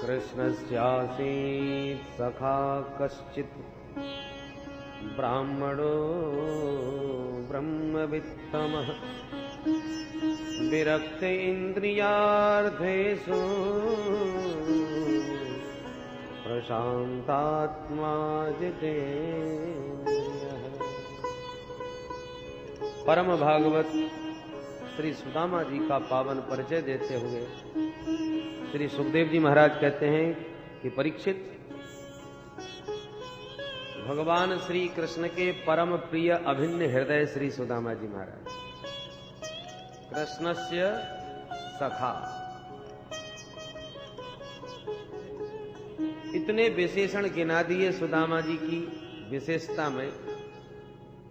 कृष्णस्यासीत् सखा कश्चित् ब्राह्मणो ब्रह्मवित्तमः विरक्त इंद्रियार्थेषु प्रशांतात्मा जितेन्द्रियः। परम भागवत श्री सुदामा जी का पावन परिचय देते हुए श्री सुखदेव जी महाराज कहते हैं कि परीक्षित, भगवान श्री कृष्ण के परम प्रिय अभिन्न हृदय श्री सुदामा जी महाराज कृष्णस्य सखा, इतने विशेषण गिना दिए सुदामा जी की विशेषता में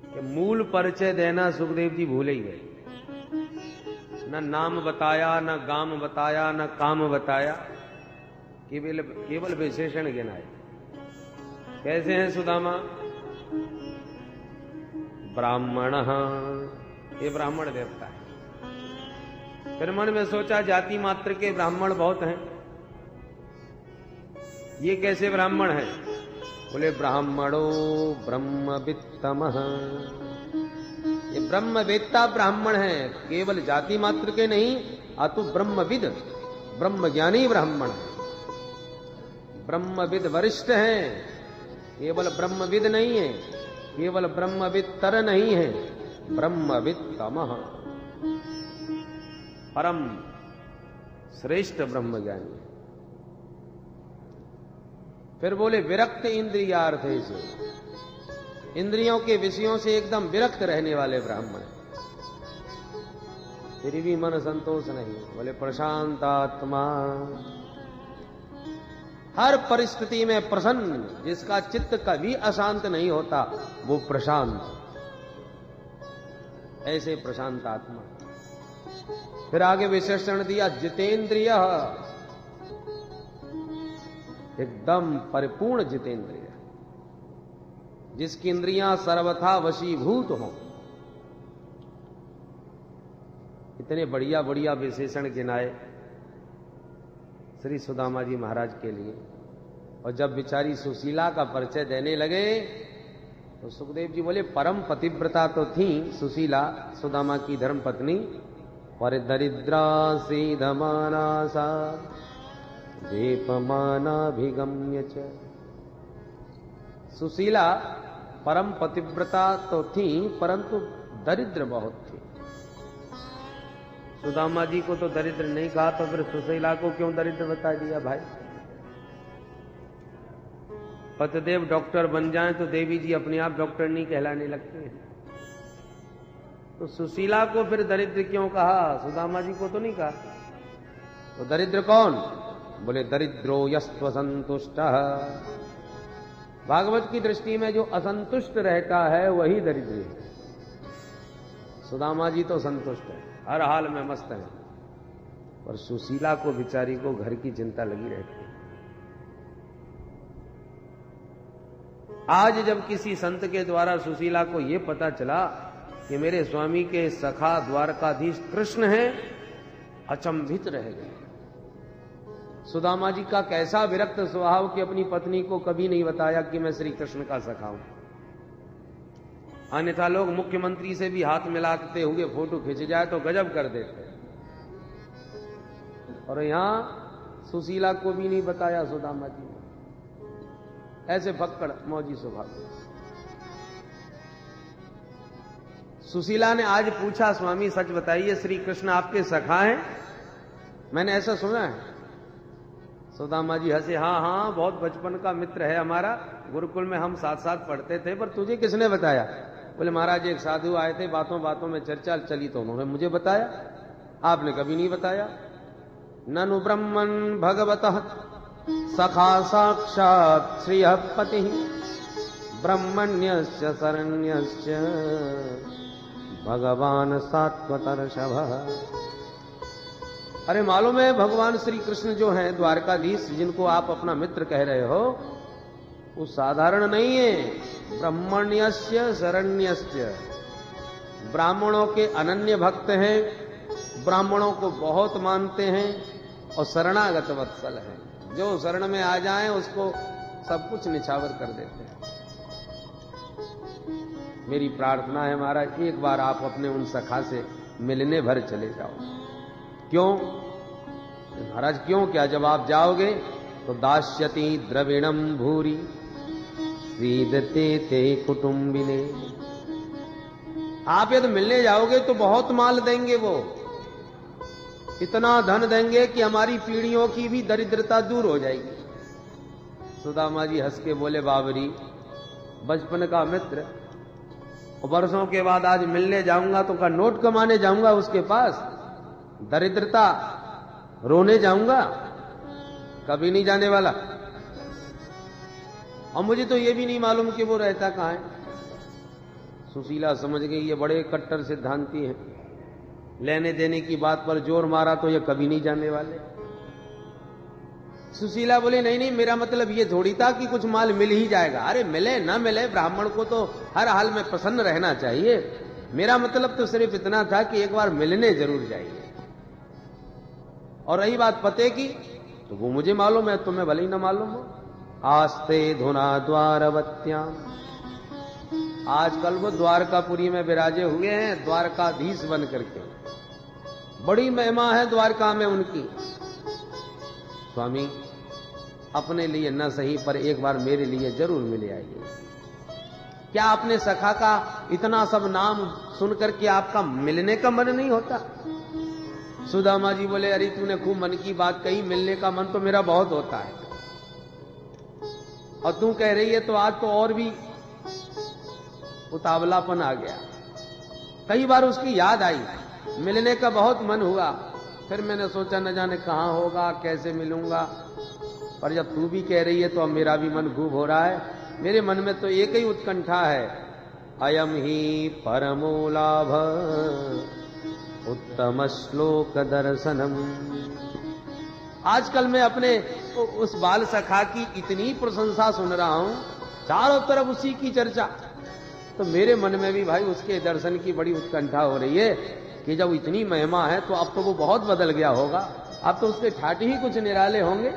कि मूल परिचय देना सुखदेव जी भूल ही गए। न नाम बताया, न गाम बताया, न काम बताया, केवल विशेषण गिनाए। कैसे हैं सुदामा? ब्राह्मण, ये ब्राह्मण देवता है। फिर मन में सोचा जाति मात्र के ब्राह्मण बहुत हैं, ये कैसे ब्राह्मण हैं? बोले ब्राह्मणो ब्रह्मवित्तमः, ये ब्रह्मवेत्ता ब्राह्मण है, केवल जाति मात्र के नहीं, अतु ब्रह्मविद ब्रह्मज्ञानी ब्राह्मण है। ब्रह्मविद वरिष्ठ हैं, केवल ब्रह्मविद नहीं है, केवल ब्रह्मवित्तर नहीं है, ब्रह्मवित्तमः, परम श्रेष्ठ ब्रह्मज्ञानी। फिर बोले विरक्त इंद्रियार्थेषु, इंद्रियों के विषयों से एकदम विरक्त रहने वाले ब्राह्मण। फिर भी मन संतोष नहीं। बोले प्रशांतात्मा, हर परिस्थिति में प्रसन्न, जिसका चित्त कभी अशांत नहीं होता वो प्रशांत, ऐसे प्रशांत आत्मा। फिर आगे विशेषण दिया जितेंद्रिय, एकदम परिपूर्ण जितेंद्रिय, जिसकी इंद्रियां सर्वथा वशीभूत हों। इतने बढ़िया बढ़िया विशेषण गिनाए श्री सुदामा जी महाराज के लिए। और जब बिचारी सुशीला का परिचय देने लगे तो सुखदेव जी बोले परम पतिव्रता तो थी सुशीला, सुदामा की धर्म पत्नी, पर दरिद्रा सीधमाना सा दीपमानाभिगम्य च। सुशीला परम पतिव्रता तो थी, परंतु दरिद्र बहुत थी। सुदामा जी को तो दरिद्र नहीं कहा, तो फिर सुशीला को क्यों दरिद्र बता दिया भाई? पतिदेव डॉक्टर बन जाएं तो देवी जी अपने आप डॉक्टर नहीं कहलाने लगते हैं। तो सुशीला को फिर दरिद्र क्यों कहा? सुदामा जी को तो नहीं कहा। तो दरिद्र कौन? बोले दरिद्रो यस्त्व संतुष्टः, भागवत की दृष्टि में जो असंतुष्ट रहता है वही दरिद्र है। सुदामा जी तो संतुष्ट है, हर हाल में मस्त है, पर सुशीला को बिचारी को घर की चिंता लगी रहती है। आज जब किसी संत के द्वारा सुशीला को यह पता चला कि मेरे स्वामी के सखा द्वारकाधीश कृष्ण हैं, अचंभित रह गए। सुदामा जी का कैसा विरक्त स्वभाव कि अपनी पत्नी को कभी नहीं बताया कि मैं श्री कृष्ण का सखा हूं। अन्यथा लोग मुख्यमंत्री से भी हाथ मिलाते हुए फोटो खींच जाए तो गजब कर देते, और यहां सुशीला को भी नहीं बताया सुदामा जी ने। ऐसे भक्कड़ मौजी स्वभाव। सुशीला ने आज पूछा, स्वामी सच बताइए श्री कृष्ण आपके सखा हैं? मैंने ऐसा सुना है। सुदामा जी हंसे, हाँ हाँ बहुत बचपन का मित्र है हमारा, गुरुकुल में हम साथ साथ पढ़ते थे, पर तुझे किसने बताया? बोले महाराज एक साधु आए थे, बातों बातों में चर्चा चली तो उन्होंने मुझे बताया, आपने कभी नहीं बताया। ननु ब्रह्मन् भगवतः सखा साक्षात् श्रियः पतिः ब्रह्मण्यस्य शरण्यस्य भगवान सात्वतर्षभः। अरे मालूम है भगवान श्री कृष्ण जो हैं द्वारकाधीश, जिनको आप अपना मित्र कह रहे हो, वो साधारण नहीं है। ब्रह्मण्यस्य शरण्यस्य, ब्राह्मणों के अनन्य भक्त हैं, ब्राह्मणों को बहुत मानते हैं और शरणागत वत्सल हैं। जो शरण में आ जाए उसको सब कुछ निछावर कर देते हैं। मेरी प्रार्थना है महाराज, एक बार आप अपने उन सखा से मिलने भर चले जाओ। क्यों महाराज, क्यों क्या? जब आप जाओगे तो दास्यति द्रविणम भूरी स्वीदते ते कुटुंबिने, आप यदि मिलने जाओगे तो बहुत माल देंगे, वो इतना धन देंगे कि हमारी पीढ़ियों की भी दरिद्रता दूर हो जाएगी। सुदामा जी हंस के बोले, बाबरी बचपन का मित्र, वर्षों के बाद आज मिलने जाऊंगा तो का नोट कमाने जाऊंगा उसके पास, दरिद्रता रोने जाऊंगा? कभी नहीं जाने वाला। और मुझे तो ये भी नहीं मालूम कि वो रहता कहां है। सुशीला समझ गई ये बड़े कट्टर सिद्धांती हैं, लेने देने की बात पर जोर मारा तो ये कभी नहीं जाने वाले। सुशीला बोले, नहीं नहीं, मेरा मतलब ये थोड़ी था कि कुछ माल मिल ही जाएगा। अरे मिले ना मिले, ब्राह्मण को तो हर हाल में प्रसन्न रहना चाहिए। मेरा मतलब तो सिर्फ इतना था कि एक बार मिलने जरूर जाइए। और रही बात पते की, तो वो मुझे मालूम है, तुम्हें भले ही ना मालूम हो। आस्ते धुना द्वारवत्याम, आजकल वो द्वारकापुरी में विराजे हुए हैं, द्वारकाधीश बन करके। बड़ी महिमा है द्वारका में उनकी। स्वामी अपने लिए न सही पर एक बार मेरे लिए जरूर मिले आइए। क्या आपने सखा का इतना सब नाम सुनकर के आपका मिलने का मन नहीं होता? सुदामा जी बोले, अरे तूने खूब मन की बात कही, मिलने का मन तो मेरा बहुत होता है। और तू कह रही है तो आज तो और भी उतावलापन आ गया। कई बार उसकी याद आई, मिलने का बहुत मन हुआ। फिर मैंने सोचा न जाने कहां होगा, कैसे मिलूंगा। पर जब तू भी कह रही है तो अब मेरा भी मन खूब हो रहा है। मेरे मन में तो एक ही उत्कंठा है, अयम ही परमो लाभ उत्तम श्लोक दर्शनम। आजकल मैं अपने उस बाल सखा की इतनी प्रशंसा सुन रहा हूं, चारों तरफ उसी की चर्चा। तो मेरे मन में भी भाई उसके दर्शन की बड़ी उत्कंठा हो रही है कि जब इतनी महिमा है तो अब तो वो बहुत बदल गया होगा, अब तो उसके ठाट ही कुछ निराले होंगे।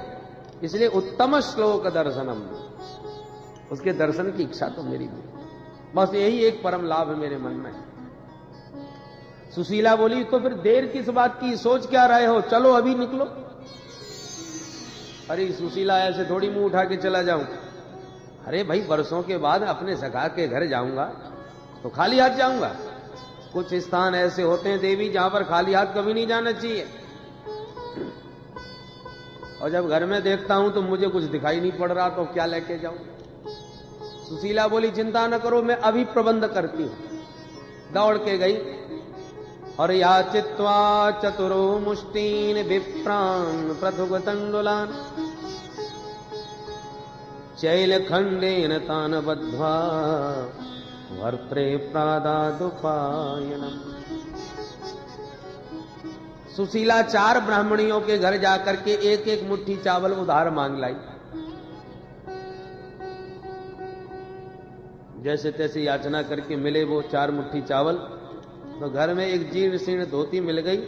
इसलिए उत्तम श्लोक दर्शनम, उसके दर्शन की इच्छा तो मेरी भी, बस यही एक परम लाभ है मेरे मन में। सुशीला बोली, तो फिर देर किस बात की, सोच क्या रहे हो, चलो अभी निकलो। अरे सुशीला, ऐसे थोड़ी मुंह उठा के चला जाऊं। अरे भाई, वर्षों के बाद अपने सखा के घर जाऊंगा तो खाली हाथ जाऊंगा? कुछ स्थान ऐसे होते हैं देवी जहां पर खाली हाथ कभी नहीं जाना चाहिए। और जब घर में देखता हूं तो मुझे कुछ दिखाई नहीं पड़ रहा, तो क्या लेके जाऊं? सुशीला बोली, चिंता न करो, मैं अभी प्रबंध करती हूं। दौड़ के गई और याचित्वा चतुरो मुष्टीन विप्रान पृथुग तंडुलान चैल खंडेन तान बद्ध्वा वर्त्रे प्रादादुपायनम। सुशीला 4 ब्राह्मणियों के घर जाकर के एक एक मुट्ठी चावल उधार मांग लाई। जैसे तैसे याचना करके मिले वो 4 मुट्ठी चावल। तो घर में एक जीर्ण शीर्ण धोती मिल गई,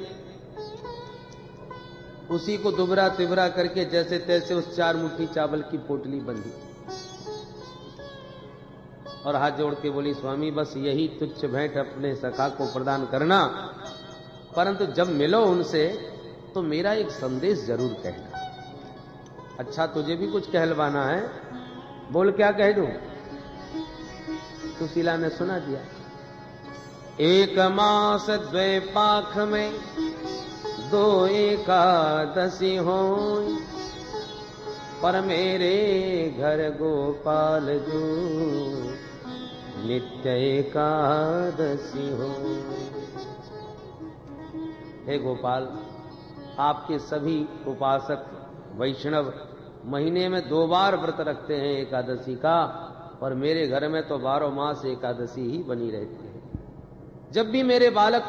उसी को दुबरा तिबरा करके जैसे तैसे उस 4 मुट्ठी चावल की पोटली बंधी और हाथ जोड़ के बोली, स्वामी बस यही तुच्छ भेंट अपने सखा को प्रदान करना, परंतु जब मिलो उनसे तो मेरा एक संदेश जरूर कहना। अच्छा, तुझे भी कुछ कहलवाना है? बोल, क्या कह दूं? सुशीला ने सुना दिया। 1 मास 2 पाख में 2 एकादशी होई, पर मेरे घर गोपाल जो नित्य एकादशी हो। हे गोपाल, आपके सभी उपासक वैष्णव महीने में 2 बार व्रत रखते हैं एकादशी का, और मेरे घर में तो 12 मास एकादशी ही बनी रहती है। जब भी मेरे बालक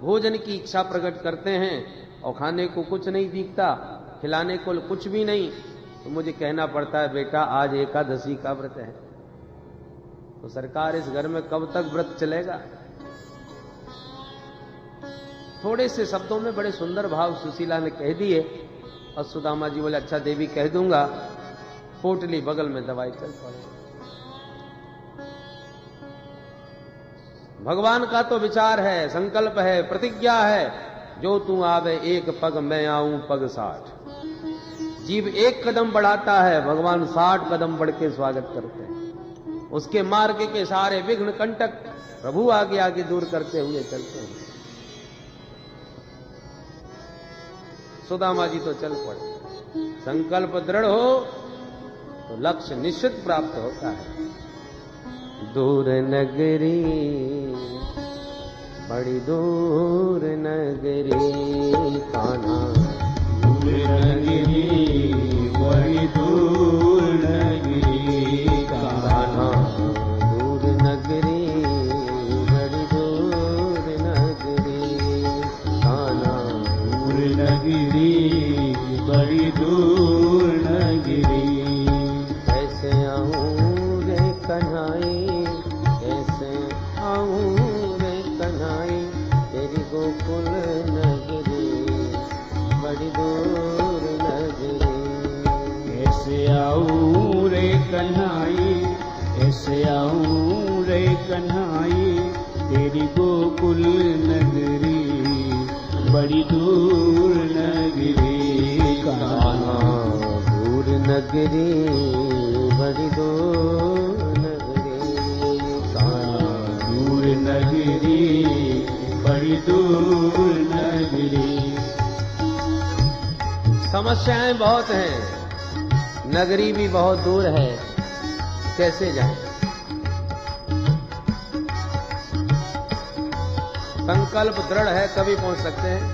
भोजन की इच्छा प्रकट करते हैं और खाने को कुछ नहीं दिखता, खिलाने को कुछ भी नहीं, तो मुझे कहना पड़ता है, बेटा आज एकादशी का व्रत है। तो सरकार, इस घर में कब तक व्रत चलेगा? थोड़े से शब्दों में बड़े सुंदर भाव सुशीला ने कह दिए और सुदामा जी बोले अच्छा देवी कह दूंगा। पोटली बगल में दवाई चल पड़े। भगवान का तो विचार है, संकल्प है, प्रतिज्ञा है, जो तू आवे एक पग मैं आऊं पग 60। जीव एक कदम बढ़ाता है, भगवान 60 कदम बढ़ के स्वागत करते हैं। उसके मार्ग के सारे विघ्न कंटक प्रभु आगे आगे दूर करते हुए चलते हैं। सुदामा जी तो चल पड़े। संकल्प दृढ़ हो तो लक्ष्य निश्चित प्राप्त होता है। दूर नगरी बड़ी दूर नगरी कान्हा, दूर नगरी बड़ी दूर नगरी कान्हा, दूर नगरी बड़ी दूर नगरी कान्हा, दूर नगरी बड़ी दूर नगरी। कैसे आऊं रे कन्हाई, कैसे आऊं रे कन्हाई, तेरी गोकुल नगरी बड़ी दूर नगरी। कैसे आऊं रे कन्हाई, कैसे आऊं रे कन्हाई, तेरी गोकुल नगरी बड़ी दूर नगरी कान्हा, दूर नगरी बड़ी दूर नगरी कान्हा, दूर नगरी बड़ी दूर नगरी। समस्याएं बहुत हैं, नगरी भी बहुत दूर है, कैसे जाएं? संकल्प दृढ़ है तभी पहुंच सकते हैं।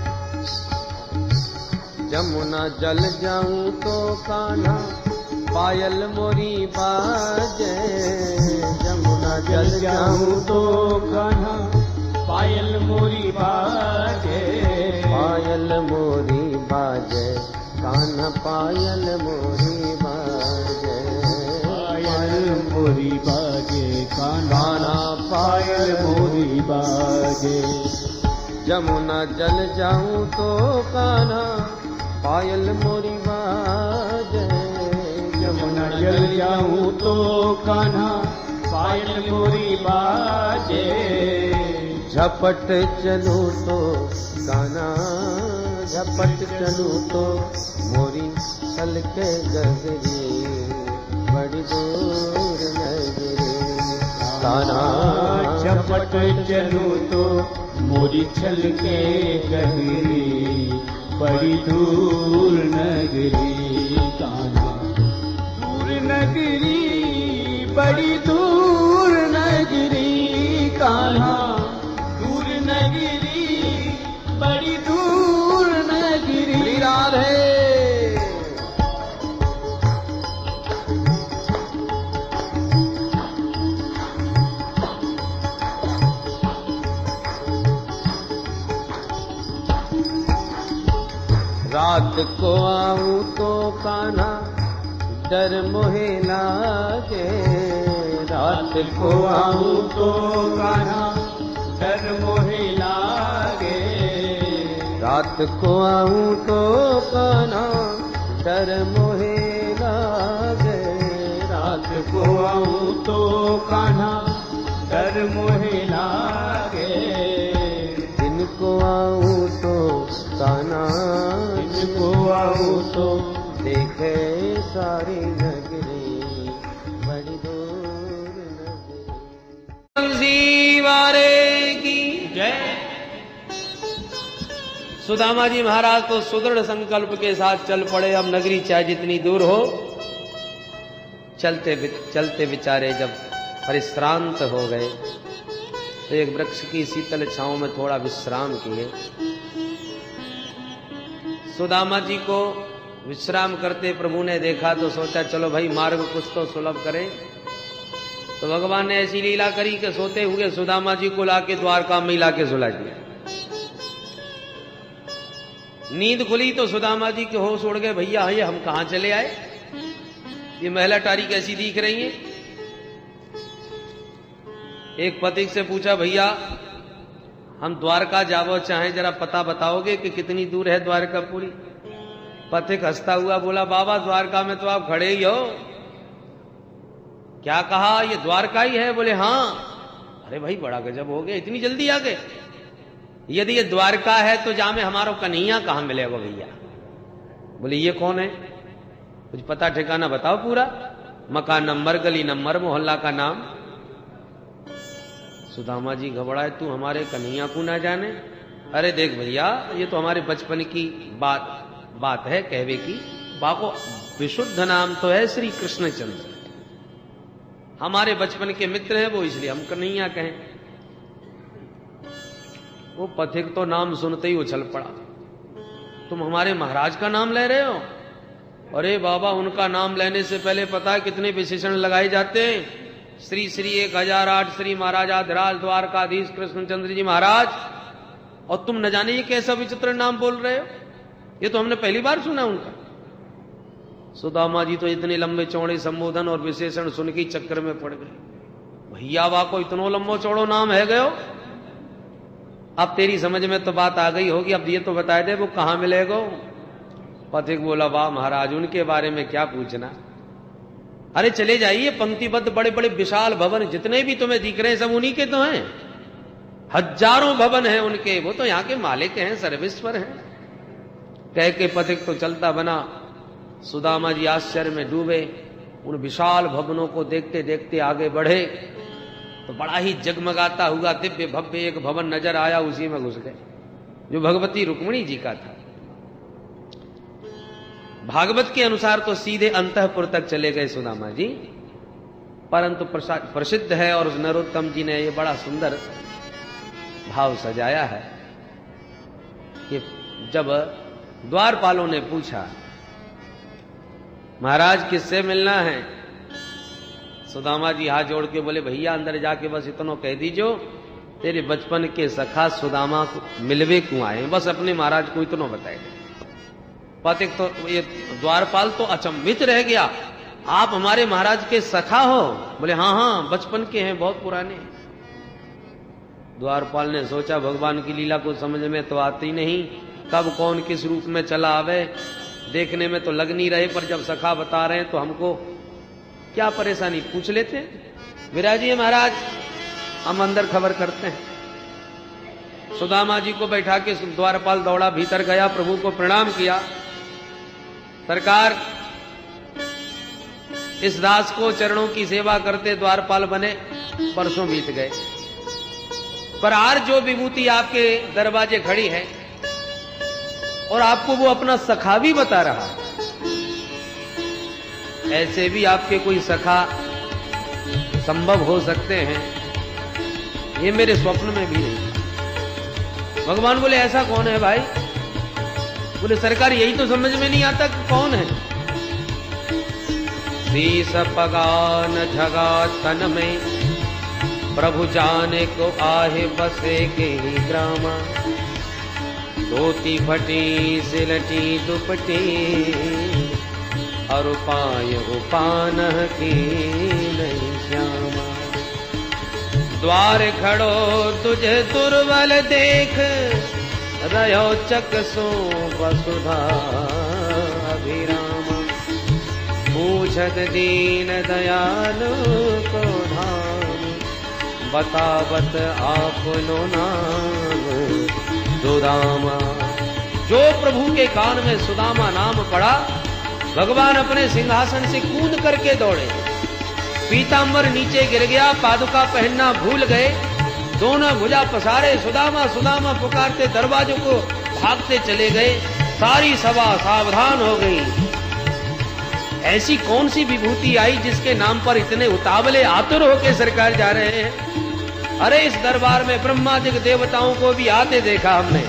जमुना जल जाऊं तो कान्हा पायल मोरी बाजे, जमुना जल जाऊं तो कान्हा पायल मोरी बाजे, पायल मोरी बाजे कान्हा पायल मोरी बाजे, पायल मोरी बाजे कान्हा पायल मोरी बाजे। जमुना जल जाऊं तो कान्हा पायल मोरी बाजे, जमुना जल जाऊं तो कान्हा पायल मोरी बाजे। झपट चलूं तो कान्हा झपट चलूं तो मोरी छलके गगरी बड़ी दूर नगरी कान्हा, झपट चलूं तो मोरी छलके गगरी बड़ी दूर नगरी कान्हा, दूर नगरी बड़ी दूर नगरी कान्हा, दूर नगरी बड़ी दूर नगरी। राधे रात को आऊं तो कान्हा डर मोहे लागे, रात को आऊं तो कान्हा डर मोहे लागे, रात को आऊं तो कान्हा डर मोहे लागे, रात को आऊं तो कान्हा डर मोहे लागे, दिन को आऊं तो कान्हा दिन को आऊं तो देखे सारी नगरी बड़ी दूर नगरी। वारे की जय। सुदामा जी महाराज तो सुदृढ़ संकल्प के साथ चल पड़े। अब नगरी चाहे जितनी दूर हो, चलते विचारे जब परिश्रांत हो गए तो एक वृक्ष की शीतल छांव में थोड़ा विश्राम किए। सुदामा जी को विश्राम करते प्रभु ने देखा तो सोचा चलो भाई मार्ग कुछ तो सुलभ करें। तो भगवान ने ऐसी लीला करी कि सोते हुए सुदामा जी को लाके द्वारका में लाके सुला दिया। नींद खुली तो सुदामा जी के होश उड़ गए, भैया ये हम कहां चले आए, ये महिला टारी कैसी दिख रही है। एक पथिक से पूछा, भैया हम द्वारका जावो चाहे जरा पता बताओगे कि कितनी दूर है द्वारकापुरी। पथिक हंसता हुआ बोला, बाबा द्वारका में तो आप खड़े ही हो। क्या कहा, ये द्वारका ही है? बोले हाँ। अरे भाई बड़ा गजब हो गया, इतनी जल्दी आ गए। यदि ये द्वारका है तो जामे हमारो कन्हैया कहां मिलेगा भैया? बोले ये कौन है, कुछ पता ठिकाना बताओ पूरा, मकान नंबर, गली नंबर, मोहल्ला का नाम। सुदामा जी घबराए, तू हमारे कन्हैया को ना जाने? अरे देख भैया, ये तो हमारे बचपन की बात है कहवे की। बाको विशुद्ध नाम तो है श्री कृष्णचंद्र, हमारे बचपन के मित्र हैं वो, इसलिए हम कन्हैया कहें। वो पथिक तो नाम सुनते ही उछल पड़ा, तुम हमारे महाराज का नाम ले रहे हो? अरे बाबा, उनका नाम लेने से पहले पता है कितने विशेषण लगाए जाते हैं? श्री श्री 1008 श्री महाराजाधिराज द्वारकाधीश कृष्णचंद्र जी महाराज। और तुम न जाने ये कैसा विचित्र नाम बोल रहे हो, ये तो हमने पहली बार सुना उनका। सुदामा जी तो इतने लंबे चौड़े संबोधन और विशेषण सुन के चक्कर में पड़ गए। भैया वाह, को इतना लंबो चौड़ो नाम है गयो। अब तेरी समझ में तो बात आ गई होगी, अब ये तो बता दे वो कहां मिलेगो? पथिक बोला, वाह महाराज, उनके बारे में क्या पूछना। अरे चले जाइए, पंक्तिबद्ध बड़े बड़े विशाल भवन जितने भी तुम्हें दिख रहे हैं सब उन्हीं के तो हैं। हजारों भवन हैं उनके, वो तो यहाँ के मालिक हैं, सर्वेश्वर हैं। कह के पथिक तो चलता बना। सुदामा जी आश्चर्य में डूबे, उन विशाल भवनों को देखते देखते आगे बढ़े तो बड़ा ही जगमगाता हुआ दिव्य भव्य एक भवन नजर आया, उसी में घुस गए, जो भगवती रुक्मिणी जी का था। भागवत के अनुसार तो सीधे अंतःपुर तक चले गए सुदामा जी, परंतु प्रसिद्ध है और नरोत्तम जी ने ये बड़ा सुंदर भाव सजाया है कि जब द्वारपालों ने पूछा, महाराज किससे मिलना है? सुदामा जी हाथ जोड़ के बोले, भैया अंदर जाके बस इतना कह दीजो, तेरे बचपन के सखा सुदामा को मिलवे क्यों आए, बस अपने महाराज को इतना बताए। पथिक तो ये द्वारपाल तो अचंभित रह गया, आप हमारे महाराज के सखा हो? बोले हाँ हाँ, बचपन के हैं, बहुत पुराने। द्वारपाल ने सोचा भगवान की लीला को समझ में तो आती नहीं, कब कौन किस रूप में चला आवे, देखने में तो लग नहीं रहे, पर जब सखा बता रहे हैं तो हमको क्या परेशानी, पूछ लेते हैं। विराजिए महाराज, हम अंदर खबर करते हैं। सुदामा जी को बैठा के द्वारपाल दौड़ा भीतर गया, प्रभु को प्रणाम किया। सरकार, इस दास को चरणों की सेवा करते द्वारपाल बने परसों बीत गए, पर आज जो विभूति आपके दरवाजे खड़ी है और आपको वो अपना सखा भी बता रहा है, ऐसे भी आपके कोई सखा संभव हो सकते हैं, ये मेरे स्वप्न में भी नहीं। भगवान बोले ऐसा कौन है भाई? बोले सरकार यही तो समझ में नहीं आता कि कौन है। शीस पगान झगा तन में, प्रभु जाने को आहे बसे के ग्रामा, धोती फटी सिलटी दुपटी, और पाय उपान की नहीं श्यामा। द्वार खड़ो तुझे दुर्बल देख, रहो चकसो वसुधा अभिरामा, पूछत दीन दयालु को धाम, बतावत आपनो नाम सुदामा। जो प्रभु के कान में सुदामा नाम पड़ा, भगवान अपने सिंहासन से कूद करके दौड़े, पीतांबर नीचे गिर गया, पादुका पहनना भूल गए, दोनों भुजा पसारे सुदामा सुदामा पुकारते दरवाजों को भागते चले गए। सारी सभा सावधान हो गई। ऐसी कौन सी विभूति आई जिसके नाम पर इतने उतावले आतुर होके सरकार जा रहे हैं? अरे इस दरबार में ब्रह्मादिक देवताओं को भी आते देखा हमने,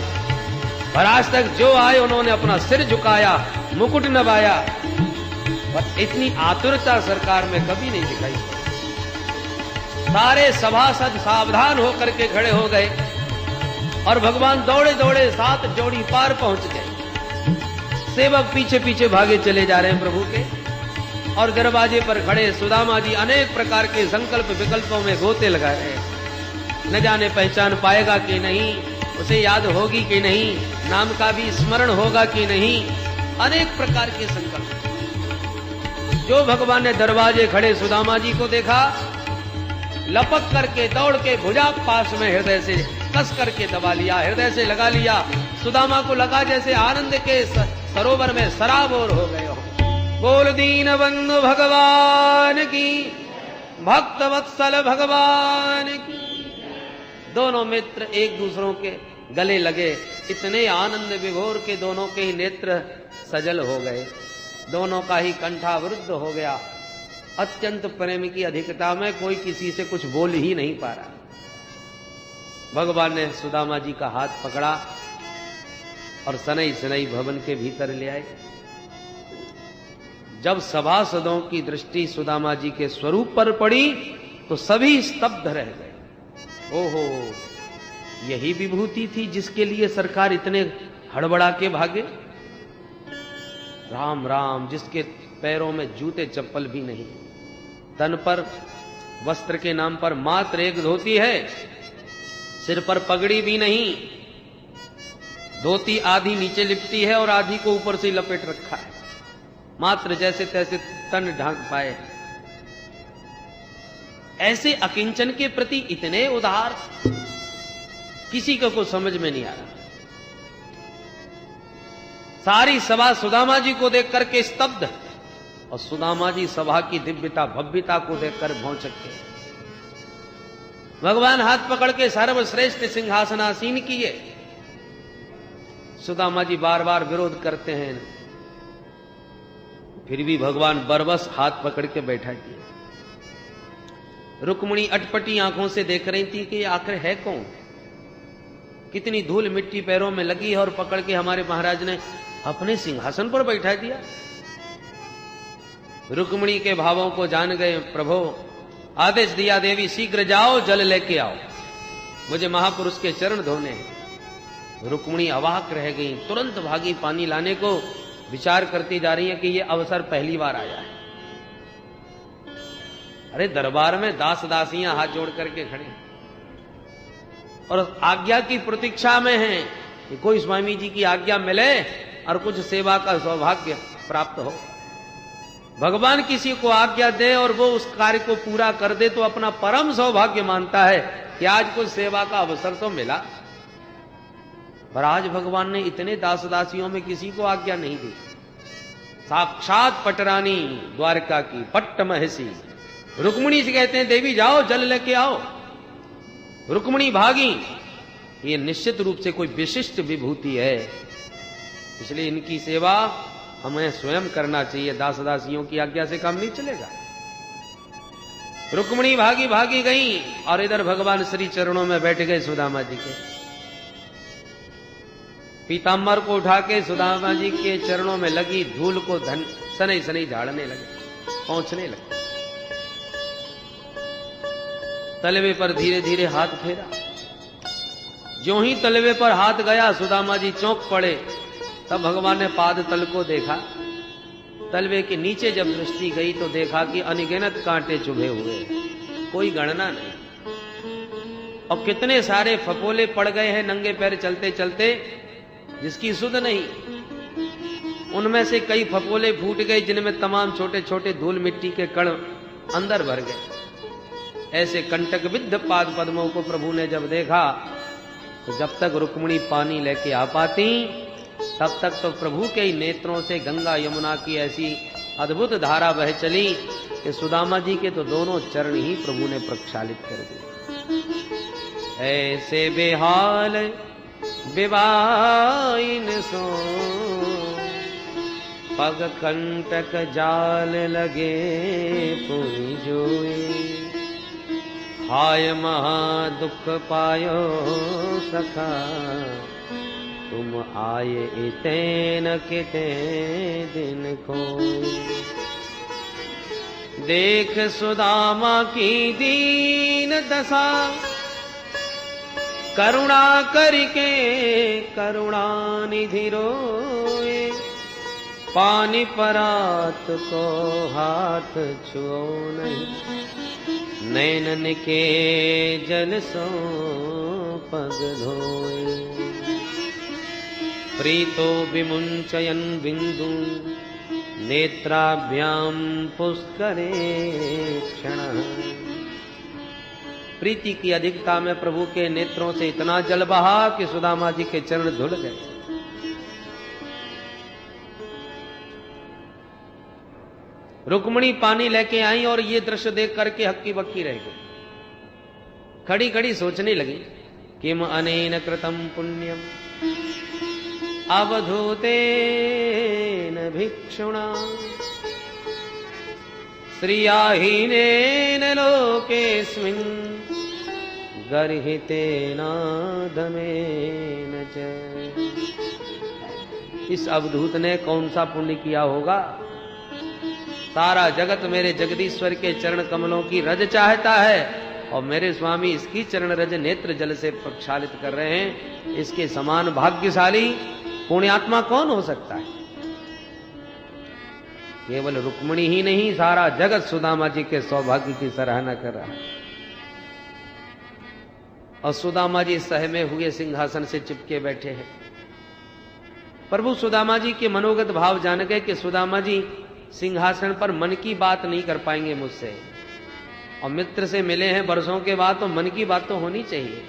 पर आज तक जो आए उन्होंने अपना सिर झुकाया, मुकुट नवाया, पर इतनी आतुरता सरकार में कभी नहीं दिखाई। सारे सभासद सावधान होकर के खड़े हो गए और भगवान दौड़े दौड़े 7 जोड़ी पार पहुंच गए। सेवक पीछे पीछे भागे चले जा रहे हैं प्रभु के, और दरवाजे पर खड़े सुदामा जी अनेक प्रकार के संकल्प विकल्पों में गोते लगा रहे हैं। न जाने पहचान पाएगा कि नहीं, उसे याद होगी कि नहीं, नाम का भी स्मरण होगा कि नहीं। अनेक प्रकार के संकल्प। जो भगवान ने दरवाजे खड़े सुदामा जी को देखा, लपक करके दौड़ के भुजा पास में हृदय से कस करके दबा लिया, हृदय से लगा लिया। सुदामा को लगा जैसे आनंद के सरोवर में सराबोर हो गए हो। बोल दीन बंधु भगवान की, भक्त वत्सल भगवान की। दोनों मित्र एक दूसरों के गले लगे, इतने आनंद विभोर के दोनों के ही नेत्र सजल हो गए, दोनों का ही कंठावरुद्ध हो गया। अत्यंत प्रेम की अधिकता में कोई किसी से कुछ बोल ही नहीं पा रहा। भगवान ने सुदामा जी का हाथ पकड़ा और सनई सनई भवन के भीतर ले आए। जब सभासदों की दृष्टि सुदामा जी के स्वरूप पर पड़ी तो सभी स्तब्ध रह गए। ओहो, यही विभूति थी जिसके लिए सरकार इतने हड़बड़ा के भागे। राम राम, जिसके पैरों में जूते चप्पल भी नहीं, तन पर वस्त्र के नाम पर मात्र एक धोती है, सिर पर पगड़ी भी नहीं, धोती आधी नीचे लिपटी है और आधी को ऊपर से लपेट रखा है, मात्र जैसे तैसे तन ढांक पाए। ऐसे अकिंचन के प्रति इतने उदार, किसी को कुछ समझ में नहीं आ रहा। सारी सभा सुदामा जी को देख करके स्तब्ध, और सुदामा जी सभा की दिव्यता भव्यता को देखकर भौंचक गए। भगवान हाथ पकड़ के सर्वश्रेष्ठ सिंहासनासीन किए। सुदामा जी बार बार विरोध करते हैं, फिर भी भगवान बरबस हाथ पकड़ के बैठा दिए। रुक्मिणी अटपटी आंखों से देख रही थी कि आखिर है कौन, कितनी धूल मिट्टी पैरों में लगी है और पकड़ के हमारे महाराज ने अपने सिंहासन पर बैठा दिया। रुक्मिणी के भावों को जान गए प्रभु, आदेश दिया देवी शीघ्र जाओ, जल लेके आओ, मुझे महापुरुष के चरण धोने हैं। रुक्मिणी अवाक रह गई, तुरंत भागी पानी लाने को, विचार करती जा रही है कि यह अवसर पहली बार आया है। अरे दरबार में दास दासियां हाथ जोड़ करके खड़े और आज्ञा की प्रतीक्षा में हैं कि कोई स्वामी जी की आज्ञा मिले और कुछ सेवा का सौभाग्य प्राप्त हो। भगवान किसी को आज्ञा दे और वो उस कार्य को पूरा कर दे तो अपना परम सौभाग्य मानता है कि आज कुछ सेवा का अवसर तो मिला। पर आज भगवान ने इतने दास दासियों में किसी को आज्ञा नहीं दी। साक्षात पटरानी द्वारका की पट्ट महसी रुक्मिणी से कहते हैं देवी जाओ जल लेके आओ। रुक्मिणी भागी। ये निश्चित रूप से कोई विशिष्ट विभूति है, इसलिए इनकी सेवा हमें स्वयं करना चाहिए, दास दासियों की आज्ञा से काम नहीं चलेगा। रुक्मिणी भागी भागी गई और इधर भगवान श्री चरणों में बैठ गए सुदामा जी के। पीताम्बर को उठा के सुदामा जी के चरणों में लगी धूल को सनई सनई झाड़ने लगे, पहुंचने लगे। तलवे पर धीरे धीरे हाथ फेरा। ज्यों ही तलवे पर हाथ गया सुदामा जी चौंक पड़े। तब भगवान ने पाद तल को देखा। तलवे के नीचे जब दृष्टि गई तो देखा कि अनगिनत कांटे चुभे हुए, कोई गणना नहीं। और कितने सारे फपोले पड़ गए हैं नंगे पैर चलते चलते, जिसकी सुध नहीं। उनमें से कई फपोले फूट गए जिनमें तमाम छोटे छोटे धूल मिट्टी के कण अंदर भर गए। ऐसे कंटक विद्ध पाद पद्मों को प्रभु ने जब देखा तो जब तक रुक्मिणी पानी लेके आ पाती तब तक तो प्रभु के ही नेत्रों से गंगा यमुना की ऐसी अद्भुत धारा बह चली कि सुदामा जी के तो दोनों चरण ही प्रभु ने प्रक्षालित कर दिए। ऐसे बेहाल विवाइन सो पग कंटक जाल लगे पुनि जोए। हाय महा दुख पायो सखा तुम आए इतैन किते दिन खोए। देख सुदामा की दीन दशा करुणा करके करुणा निधि रोए। पानी परात को हाथ छुओ नहीं, नैनन के जल सो पग धोए। प्रीतो विमुंचयन बिंदु नेत्राभ्याम पुष्करे क्षण। प्रीति की अधिकता में प्रभु के नेत्रों से इतना जल बहा कि सुदामा जी के चरण धुल गए। रुक्मिणी पानी लेके आई और ये दृश्य देख करके हक्की बक्की रह गई। खड़ी खड़ी सोचने लगी, किम अनेन कृतम पुण्यम अवधूतेन भिक्षुणा श्रियाहीनेन लोकेस्मिन् गर्हितेनादमेन च। इस अवधूत ने कौन सा पुण्य किया होगा? सारा जगत मेरे जगदीश्वर के चरण कमलों की रज चाहता है और मेरे स्वामी इसकी चरण रज नेत्र जल से प्रक्षालित कर रहे हैं। इसके समान भाग्यशाली पुण्यात्मा कौन हो सकता है? केवल रुक्मिणी ही नहीं, सारा जगत सुदामा जी के सौभाग्य की सराहना कर रहा है। और सुदामा जी सहमे हुए सिंहासन से चिपके बैठे हैं। प्रभु सुदामा जी के मनोगत भाव जान गए कि सुदामा जी सिंहासन पर मन की बात नहीं कर पाएंगे मुझसे, और मित्र से मिले हैं वर्षों के बाद, तो मन की बात तो होनी चाहिए।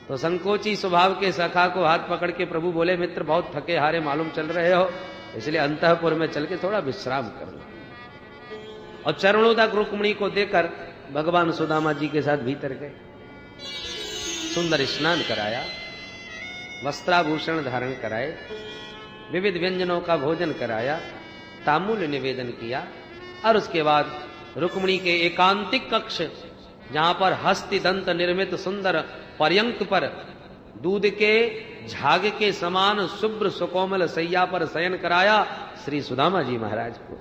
तो संकोची स्वभाव के सखा को हाथ पकड़ के प्रभु बोले, मित्र बहुत थके हारे मालूम चल रहे हो, इसलिए अंतःपुर में चल के थोड़ा विश्राम कर लो। और चरणोदक रुक्मिणी को देकर भगवान सुदामा जी के साथ भीतर गए। सुंदर स्नान कराया, वस्त्राभूषण धारण कराए, विविध व्यंजनों का भोजन कराया, तांबूल निवेदन किया। और उसके बाद रुक्मिणी के एकांतिक कक्ष, जहां पर हस्ति दंत निर्मित सुंदर पर्यंक पर दूध के झाग के समान शुभ्र सुकोमल सैया पर शयन कराया श्री सुदामा जी महाराज को।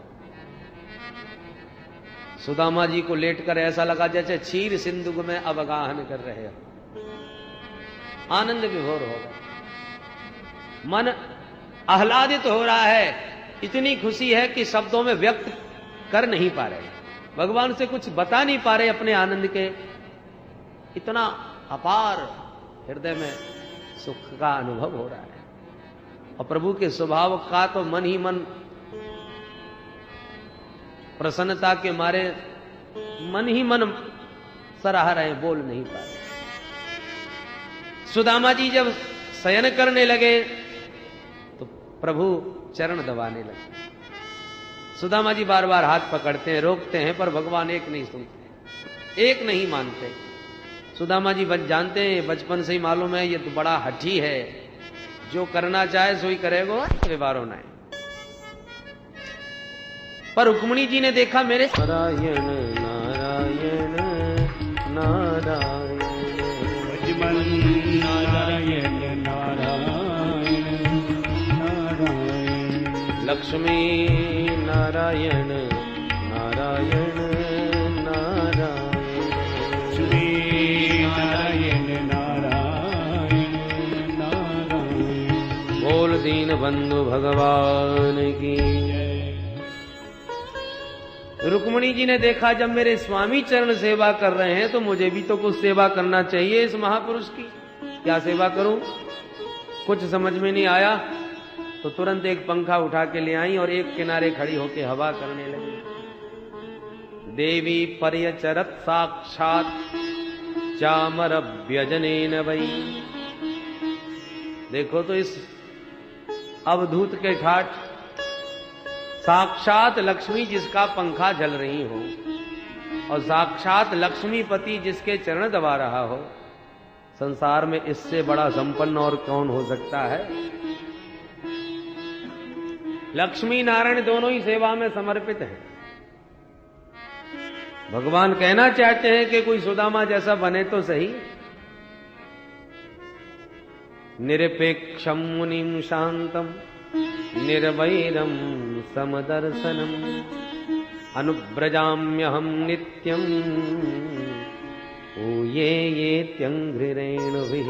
सुदामा जी को लेटकर ऐसा लगा जैसे क्षीर सिंधु में अवगाहन कर रहे हो। आनंद विभोर हो गया, मन आह्लादित हो रहा है। इतनी खुशी है कि शब्दों में व्यक्त कर नहीं पा रहे, भगवान से कुछ बता नहीं पा रहे अपने आनंद के। इतना अपार हृदय में सुख का अनुभव हो रहा है। और प्रभु के स्वभाव का तो मन ही मन प्रसन्नता के मारे मन ही मन सराह रहे, बोल नहीं पा रहे। सुदामा जी जब शयन करने लगे तो प्रभु चरण दबाने लगे। सुदामा जी बार बार हाथ पकड़ते हैं, रोकते हैं, पर भगवान एक नहीं सुनते, एक नहीं मानते। सुदामा जी जानते हैं, बचपन से ही मालूम है ये तो बड़ा हठी है, जो करना चाहे सो ही करेगा, व्यवहार होना है। पर रुक्मिणी जी ने देखा मेरे नारायण नारायण नारायण नारायण नारायण नारायण लक्ष्मी नारायण नारायण नारायण श्री नारायण नारायण नारायण। बोल दीन बंधु भगवान की। रुक्मिणी जी ने देखा जब मेरे स्वामी चरण सेवा कर रहे हैं तो मुझे भी तो कुछ सेवा करना चाहिए इस महापुरुष की। क्या सेवा करूं, कुछ समझ में नहीं आया, तो तुरंत एक पंखा उठा के ले आई और एक किनारे खड़ी होके हवा करने लगी। देवी पर्यचरत साक्षात चामर व्यजनेन वै। देखो तो इस अवधूत के ठाठ साक्षात लक्ष्मी जिसका पंखा झल रही हो और साक्षात लक्ष्मीपति जिसके चरण दबा रहा हो, संसार में इससे बड़ा संपन्न और कौन हो सकता है। लक्ष्मी नारायण दोनों ही सेवा में समर्पित हैं। भगवान कहना चाहते हैं कि कोई सुदामा जैसा बने तो सही। निरपेक्षम मुनिम शांतम निर्वैरम समदर्शनम अनुव्रजाम्यहम नित्यम ओ ये त्यंघ्रिरेणुभिः।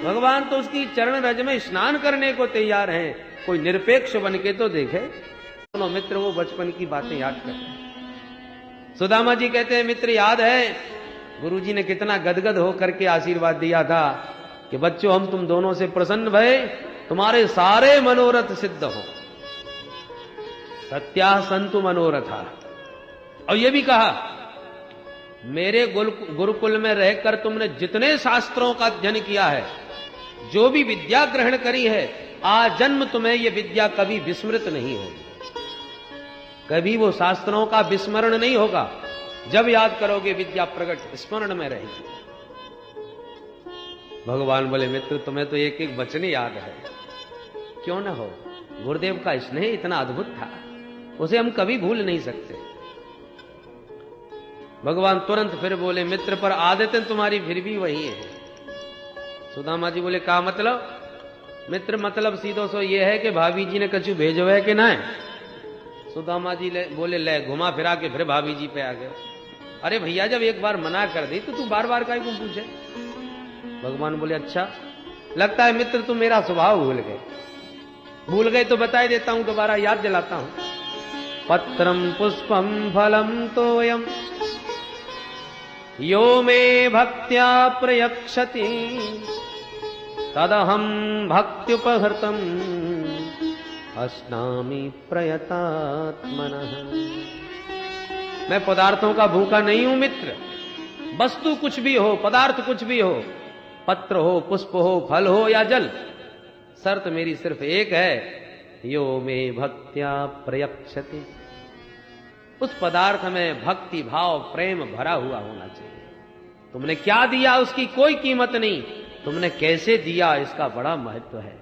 भगवान तो उसकी चरण रज में स्नान करने को तैयार हैं, कोई निरपेक्ष बन के तो देखे। दोनों मित्र वो बचपन की बातें याद करते हैं। सुदामा जी कहते हैं, मित्र याद है गुरुजी ने कितना गदगद होकर के आशीर्वाद दिया था कि बच्चों हम तुम दोनों से प्रसन्न भय, तुम्हारे सारे मनोरथ सिद्ध हो। सत्या संतु मनोरथा। और ये भी कहा, मेरे गुरुकुल में रहकर तुमने जितने शास्त्रों का अध्ययन किया है, जो भी विद्या ग्रहण करी है, आजन्म तुम्हें ये विद्या कभी विस्मृत नहीं होगी। कभी वो शास्त्रों का विस्मरण नहीं होगा। जब याद करोगे विद्या प्रकट स्मरण में रहेगी। भगवान बोले, मित्र तुम्हें तो एक एक वचन याद है। क्यों न हो, गुरुदेव का स्नेह इतना अद्भुत था, उसे हम कभी भूल नहीं सकते। भगवान तुरंत फिर बोले, मित्र पर आदतें तुम्हारी फिर भी वही है। सुदामा जी बोले, क्या मतलब? मित्र मतलब सीधो सो ये है कि भाभी जी ने कछु भेजो है कि ना? सुदामा जी बोले, ले घुमा फिरा के फिर भाभी जी पे आ गए। अरे भैया, जब एक बार मना कर दी तो तू बार बार काहे को पूछे? भगवान बोले, अच्छा लगता है मित्र तुम मेरा स्वभाव भूल गए तो बता देता हूं, दोबारा याद दिलाता हूं। पत्रम पुष्पम फलम तोयम यो मे भक्त्या प्रयक्षति तदहम भक्त्युपहृतम अस्नामि प्रयतात्मनः। मैं पदार्थों का भूखा नहीं हूं मित्र। वस्तु कुछ भी हो, पदार्थ कुछ भी हो, पत्र हो, पुष्प हो, फल हो या जल, शर्त मेरी सिर्फ एक है, यो मे भक्त्या प्रयक्षति। उस पदार्थ में भक्ति भाव प्रेम भरा हुआ होना चाहिए। तुमने क्या दिया उसकी कोई कीमत नहीं, तुमने कैसे दिया इसका बड़ा महत्व है।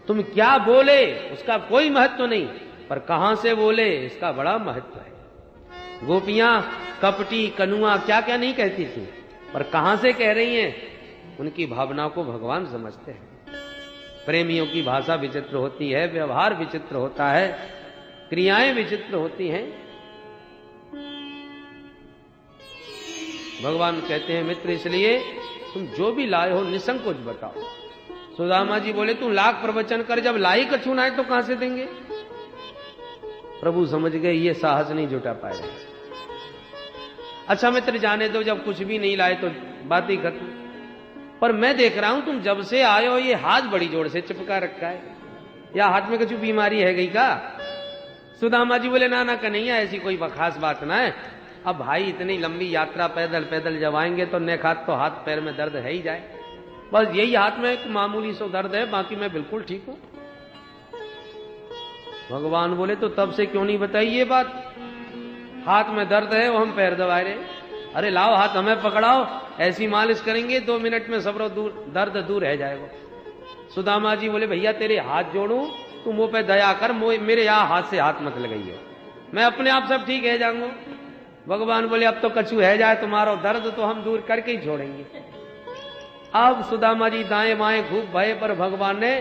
तुम क्या बोले उसका कोई महत्व नहीं, पर कहां से बोले इसका बड़ा महत्व है। गोपियां कपटी कनुआ क्या क्या नहीं कहती थी, पर कहां से कह रही हैं, उनकी भावना को भगवान समझते हैं। प्रेमियों की भाषा विचित्र होती है, व्यवहार विचित्र होता है, क्रियाएं विचित्र होती हैं। भगवान कहते हैं, मित्र इसलिए तुम जो भी लाए हो निसंकोच बताओ। सुदामा जी बोले, तू लाख प्रवचन कर, जब लाई कछु ना आए तो कहां से देंगे? प्रभु समझ गए ये साहस नहीं जुटा पाए। अच्छा मित्र जाने दो, जब कुछ भी नहीं लाए तो बात ही खत्म। पर मैं देख रहा हूं तुम जब से आए हो ये हाथ बड़ी जोर से चिपका रखा है, या हाथ में कुछ बीमारी है गई का? सुदामा जी बोले, ना ना कन्हैया ऐसी कोई खास बात ना है। अब भाई इतनी लंबी यात्रा पैदल पैदल जब आएंगे तो नेखात तो हाथ पैर में दर्द है ही जाए, बस यही हाथ में एक मामूली सो दर्द है, बाकी मैं बिल्कुल ठीक हूं। भगवान बोले, तो तब से क्यों नहीं बताई ये बात? हाथ में दर्द है वो हम पैर दबा रहे। अरे लाओ हाथ हमें पकड़ाओ, ऐसी मालिश करेंगे 2 मिनट में सब दर्द दूर रह जाएगा। सुदामा जी बोले, भैया तेरे हाथ जोड़ू, तुम वो पे दया कर, मेरे यहां हाथ से हाथ मत लगाइए, मैं अपने आप सब ठीक है जाऊंगा। भगवान बोले, अब तो कछु है जाए तुम्हारा दर्द तो हम दूर करके ही छोड़ेंगे। अब सुदामा जी दाएं बाएं खूब भय, पर भगवान ने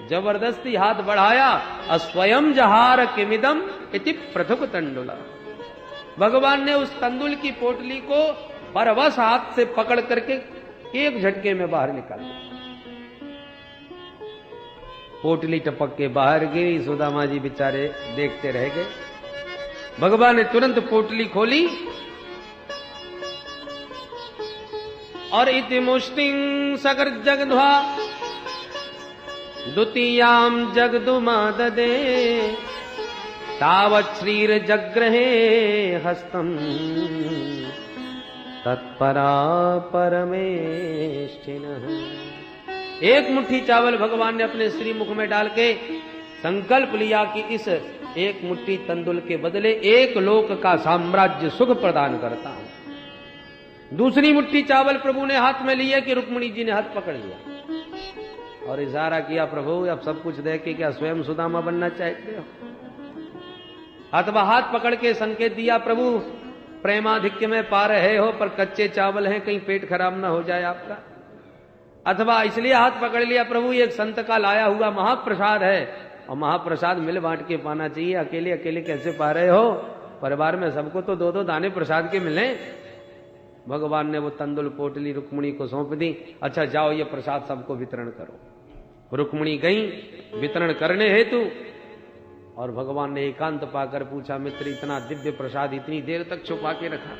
जबरदस्ती हाथ बढ़ाया। अस्वयं जहार किमिदम इति पृथुक तंडुला। भगवान ने उस तंदुल की पोटली को बरबस हाथ से पकड़ करके एक झटके में बाहर निकाला। पोटली टपक के बाहर गिरी। सुदामा जी बेचारे देखते रह गए। भगवान ने तुरंत पोटली खोली और इति मुष्टिं सकर जगध्वा द्वितीयाम जगदुमा ददे तावत् श्रीर जग्रहे हस्तम तत्परा परमेष्ठिनः। एक मुट्ठी चावल भगवान ने अपने श्री मुख में डाल के संकल्प लिया कि इस एक मुट्ठी तंदुल के बदले एक लोक का साम्राज्य सुख प्रदान करता हूं। दूसरी मुट्ठी चावल प्रभु ने हाथ में लिया कि रुक्मिणी जी ने हाथ पकड़ लिया और इशारा किया, प्रभु अब सब कुछ दे के क्या स्वयं सुदामा बनना चाहते हो? अथवा हाथ पकड़ के संकेत दिया, प्रभु प्रेमाधिक्य में पा रहे हो पर कच्चे चावल हैं, कहीं पेट खराब ना हो जाए आपका। अथवा इसलिए हाथ पकड़ लिया, प्रभु ये एक संत का लाया हुआ महाप्रसाद है और महाप्रसाद मिल बांट के पाना चाहिए, अकेले अकेले कैसे पा रहे हो? परिवार में सबको तो 2-2 दाने प्रसाद के मिले। भगवान ने वो तंदुल पोटली रुक्मिणी को सौंप दी। अच्छा जाओ ये प्रसाद सबको वितरण करो। रुक्मिणी गई वितरण करने हेतु और भगवान ने एकांत पाकर पूछा, मित्र इतना दिव्य प्रसाद इतनी देर तक छुपा के रखा?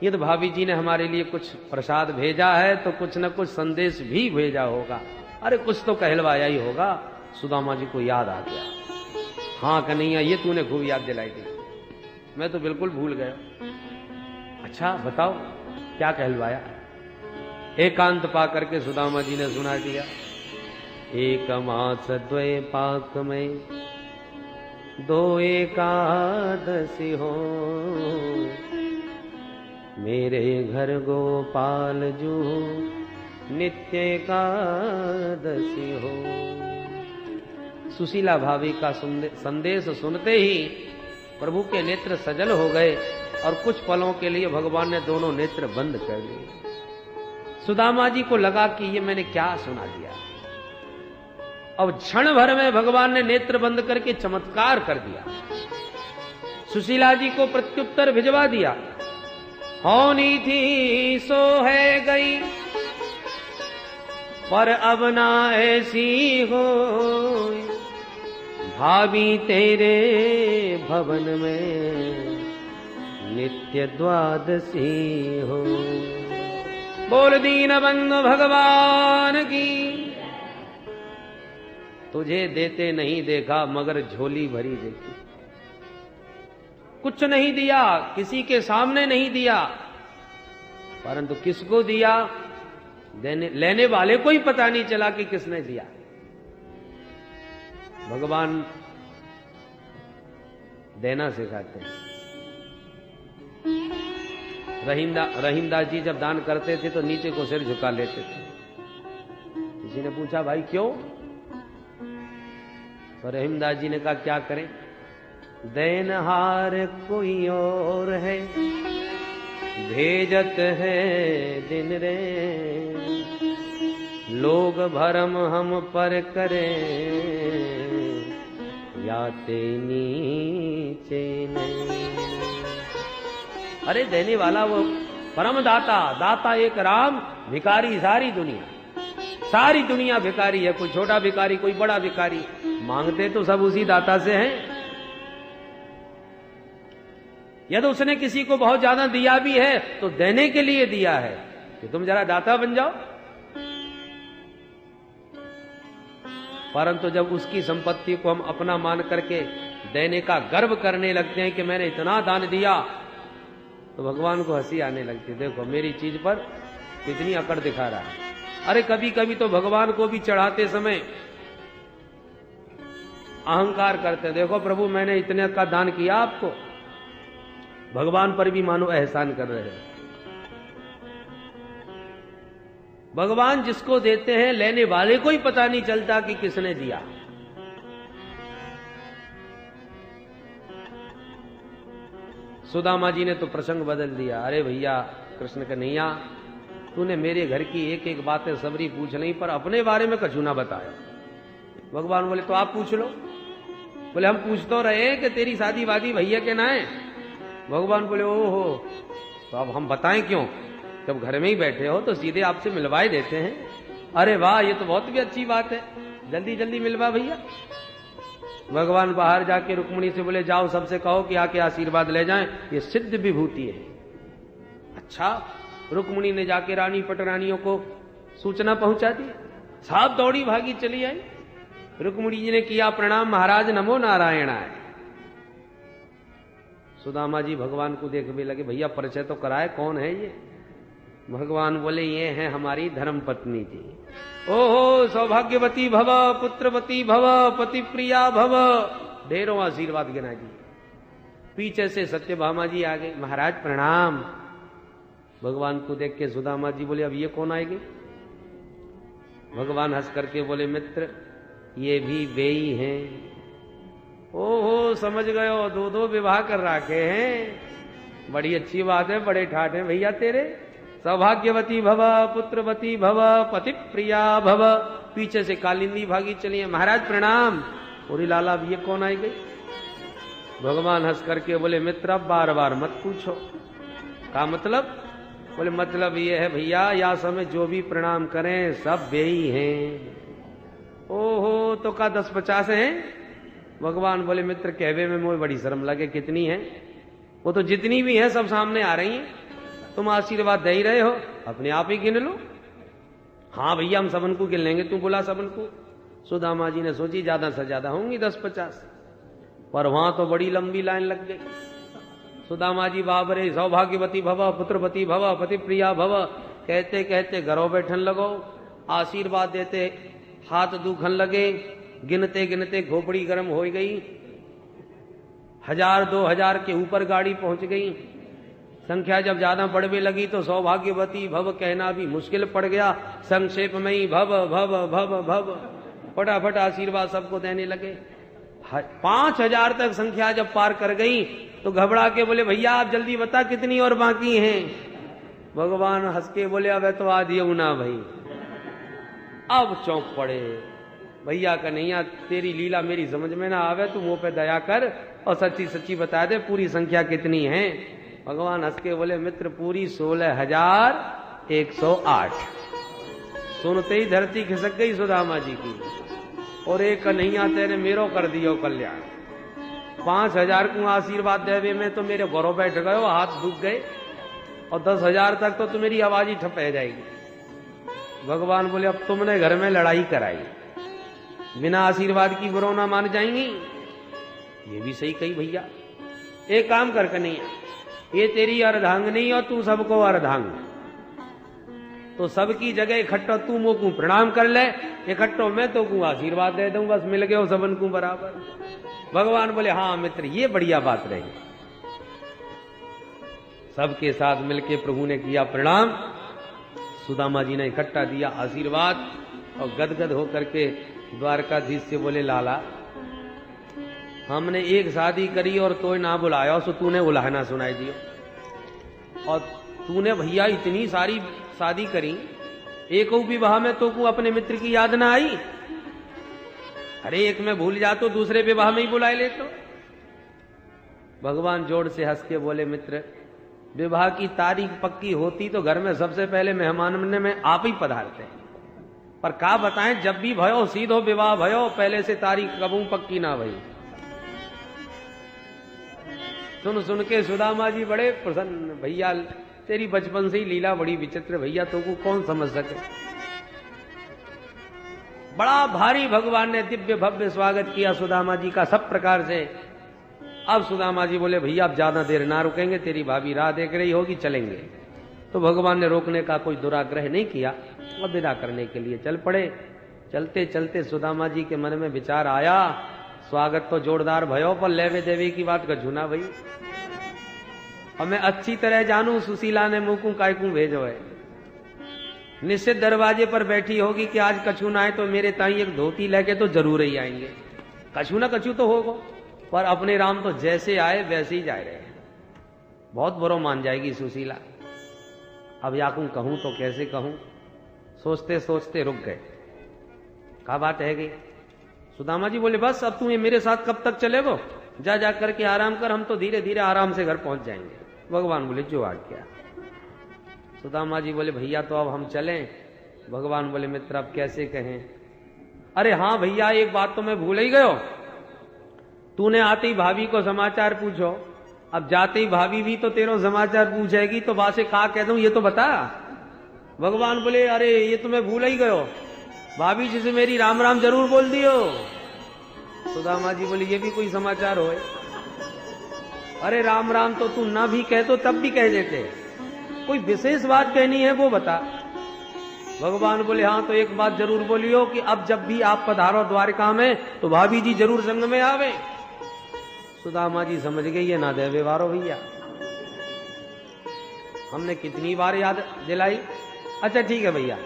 ये तो भाभी जी ने हमारे लिए कुछ प्रसाद भेजा है, तो कुछ न कुछ संदेश भी भेजा होगा। अरे कुछ तो कहलवाया ही होगा। सुदामा जी को याद आ गया। हाँ कन्हैया, ये तूने खूब याद दिलाई थी, मैं तो बिल्कुल भूल गया। अच्छा बताओ क्या कहलवाया। एकांत पा करके सुदामा जी ने सुना दिया। एक मास द्वय पाक में दो एकादशी हो, मेरे घर गोपाल जू नित्य एकादशी हो। सुशीला भाभी का संदेश सुनते ही प्रभु के नेत्र सजल हो गए और कुछ पलों के लिए भगवान ने दोनों नेत्र बंद कर लिए। सुदामा जी को लगा कि ये मैंने क्या सुना दिया। अब क्षण भर में भगवान ने नेत्र बंद करके चमत्कार कर दिया। सुशीला जी को प्रत्युत्तर भिजवा दिया। होनी थी सो है गई, पर अब ना ऐसी हो, भाभी तेरे भवन में नित्य द्वादशी हो। बोल दीन बंधु भगवान की। तुझे देते नहीं देखा मगर झोली भरी देखी। कुछ नहीं दिया, किसी के सामने नहीं दिया, परंतु किसको दिया लेने वाले को ही पता नहीं चला कि किसने दिया। भगवान देना सिखाते हैं। रहीमदास जी जब दान करते थे तो नीचे को सिर झुका लेते थे। किसी ने पूछा भाई क्यों, तो रहीमदास जी ने कहा क्या करें, देनहार कोई और है, भेजत है दिन रे, लोग भरम हम पर करें, याते नीचे नहीं। अरे देने वाला वो परम दाता, दाता एक राम, भिखारी सारी दुनिया भिखारी है। कोई छोटा भिखारी, कोई बड़ा भिखारी, मांगते तो सब उसी दाता से हैं। यदि उसने किसी को बहुत ज्यादा दिया भी है तो देने के लिए दिया है कि तुम जरा दाता बन जाओ। परंतु जब उसकी संपत्ति को हम अपना मान करके देने का गर्व करने लगते हैं कि मैंने इतना दान दिया, तो भगवान को हंसी आने लगती है। देखो मेरी चीज पर कितनी अकड़ दिखा रहा है। अरे कभी कभी तो भगवान को भी चढ़ाते समय अहंकार करते हैं। देखो प्रभु मैंने इतने का दान किया आपको, भगवान पर भी मानो एहसान कर रहे हैं। भगवान जिसको देते हैं लेने वाले को ही पता नहीं चलता कि किसने दिया। सुदामा जी ने तो प्रसंग बदल दिया। अरे भैया कृष्ण कन्हैया, तूने मेरे घर की एक एक बातें सबरी पूछ नहीं, पर अपने बारे में कछु ना बताया। भगवान बोले तो आप पूछ लो। बोले हम पूछ तो रहे कि तेरी शादी वादी भैया के ना है। भगवान बोले ओहो, तो अब हम बताएं क्यों, जब घर में ही बैठे हो तो सीधे आपसे मिलवाए देते हैं। अरे वाह, ये तो बहुत भी अच्छी बात है, जल्दी जल्दी मिलवा भैया। भगवान बाहर जाके रुक्मिणी से बोले जाओ सबसे कहो कि आके आशीर्वाद ले जाएं, ये सिद्ध विभूति है। अच्छा, रुक्मिणी ने जाके रानी पटरानियों को सूचना पहुंचा दी। साहब दौड़ी भागी चली आई। रुक्मिणी जी ने किया प्रणाम, महाराज नमो नारायणाय। सुदामा जी भगवान को देखने लगे, भैया परिचय तो कराए, कौन है ये। भगवान बोले ये है हमारी धर्म पत्नी जी। ओहो सौभाग्यवती भव, पुत्रवती भव, पति प्रिया भव, ढेरों आशीर्वाद गिना जी। पीछे से सत्यभामा जी आ गए। महाराज प्रणाम। भगवान को देख के सुदामा जी बोले अब ये कौन आएगी। भगवान हंस करके बोले मित्र ये भी वे ही हैं। ओहो समझ गए हो, दो दो विवाह कर रखे हैं, बड़ी अच्छी बात है, बड़े ठाठ हैं भैया तेरे। सौभाग्यवती भव, पुत्रवती भव, पति प्रिया भव। पीछे से कालिंदी भागी चली है। महाराज प्रणाम। पूरी लाला अब ये कौन आई गई। भगवान हंस करके बोले मित्र अब बार बार मत पूछो। का मतलब। बोले मतलब ये है भैया या समय जो भी प्रणाम करें सब वे ही हैं। ओहो तो का 10-50 हैं। भगवान बोले मित्र कहवे में मुझे बड़ी शर्म लगे, कितनी है। वो तो जितनी भी है सब सामने आ रही हैं। तुम आशीर्वाद दे ही रहे हो, अपने आप ही गिन लो। हाँ भैया हम सबन को गिन लेंगे, तू बुला सबन को। सुदामा जी ने सोची ज्यादा से ज्यादा होंगी 10-50, पर वहां तो बड़ी लंबी लाइन लग गई। सुदामा जी बाबरे सौभाग्यवती भव, पुत्रवती भव, पति प्रिया भव कहते कहते घरों बैठन लगो, आशीर्वाद देते हाथ दुखन लगे, गिनते गिनते खोपड़ी गर्म हो गई, 1000-2000 के ऊपर गाड़ी पहुंच गई। संख्या जब ज्यादा बढ़ने लगी तो सौभाग्यवती भव कहना भी मुश्किल पड़ गया। संक्षेप में ही भव भव भव भव फटाफट आशीर्वाद सबको देने लगे। 5000 तक संख्या जब पार कर गई तो घबरा के बोले भैया आप जल्दी बता कितनी और बाकी हैं। भगवान हंस के बोले अब तो आधी ना भाई। अब चौंक पड़े, भैया कन्हैया तेरी लीला मेरी समझ में ना आवे, तू मुंह पे दया कर और सच्ची सच्ची बता दे पूरी संख्या कितनी है। भगवान हंस के बोले मित्र पूरी 16,108। सुनते ही धरती खिसक गई सुदामा जी की, और एक कन्हैया तेरे मेरो कर दियो कल्याण। 5000 को आशीर्वाद देवे में तो मेरे घरों बैठ गए, हाथ दुख गए, और 10,000 तक तो मेरी आवाज ही ठप रह जाएगी। भगवान बोले अब तुमने घर में लड़ाई कराई, बिना आशीर्वाद की बुरो ना मान जाएंगी। ये भी सही कही भैया। एक काम कर कन्हैया, ये तेरी अर्धांगिनी और तू सबको अर्धांग, तो सबकी जगह इकट्ठो तू मुंह को प्रणाम कर ले, इकट्ठो मैं तो को आशीर्वाद दे दूं, बस मिल गए हो सबन को बराबर। भगवान बोले हाँ मित्र ये बढ़िया बात रही। सबके साथ मिलके प्रभु ने किया प्रणाम, सुदामा जी ने इकट्ठा दिया आशीर्वाद, और गदगद होकर के द्वारकाधीश से बोले लाला हमने एक शादी करी और तो ना बुलाया, सो तूने उलाहना सुनाई दियो, और तूने भैया इतनी सारी शादी करी, एक विवाह में तो को अपने मित्र की याद ना आई। अरे एक में भूल जा तो दूसरे विवाह में ही बुलाए ले तो। भगवान जोर से हंस के बोले मित्र विवाह की तारीख पक्की होती तो घर में सबसे पहले मेहमान में आप ही पधारते हैं, पर का बताएं जब भी भयो सीधो विवाह भयो, पहले से तारीख कबू पक्की ना भई। सुन सुन के सुदामा जी बड़े प्रसन्न, भैया तेरी बचपन से ही लीला बड़ी विचित्र, भैया तो को कौन समझ सके। बड़ा भारी भगवान ने दिव्य भव्य स्वागत किया सुदामा जी का सब प्रकार से। अब सुदामा जी बोले भैया अब ज्यादा देर ना रुकेंगे, तेरी भाभी राह देख रही होगी, चलेंगे। तो भगवान ने रोकने का कोई दुराग्रह नहीं किया और विदा करने के लिए चल पड़े। चलते चलते सुदामा जी के मन में विचार आया, स्वागत तो जोरदार भयो पर लेवे देवी की बात का झुना भाई। और मैं अच्छी तरह जानू सुशीला ने मुंह को काय को भेजो है, निश्चित दरवाजे पर बैठी होगी कि आज कछु ना आए तो मेरे ताई एक धोती लेके तो जरूर ही आएंगे। कछु ना कछु तो होगा, पर अपने राम तो जैसे आए वैसे ही जा रहे हैं। बहुत बुरा मान जाएगी सुशीला। अब याकू कहूं तो कैसे कहूं, सोचते सोचते रुक गए। क्या बात है गई? सुदामा जी बोले बस अब तू ये मेरे साथ कब तक चलेगो, जा जा करके आराम कर, हम तो धीरे धीरे आराम से घर पहुंच जाएंगे। भगवान बोले जो आज्ञा। सुदामा जी बोले भैया तो अब हम चलें। भगवान बोले मित्र अब कैसे कहें। अरे हाँ भैया एक बात तो मैं भूल ही गयो, तूने आते ही भाभी को समाचार पूछो, अब जाते ही भाभी भी तो तेरो समाचार पूछेगी, तो बासे कहा कह दूं ये तो बता। भगवान बोले अरे ये तो मैं भूल ही गयो, भाभी जी से मेरी राम राम जरूर बोल दियो। सुदामा जी बोले ये भी कोई समाचार हो? अरे राम राम तो तू ना भी कह तो तब भी कह देते, कोई विशेष बात कहनी है वो बता। भगवान बोले हाँ तो एक बात जरूर बोलियो कि अब जब भी आप पधारो द्वारका में तो भाभी जी जरूर संग में आवे। सुदामा जी समझ गई ये ना देवे वारो भैया, हमने कितनी बार याद दिलाई। अच्छा ठीक है भैया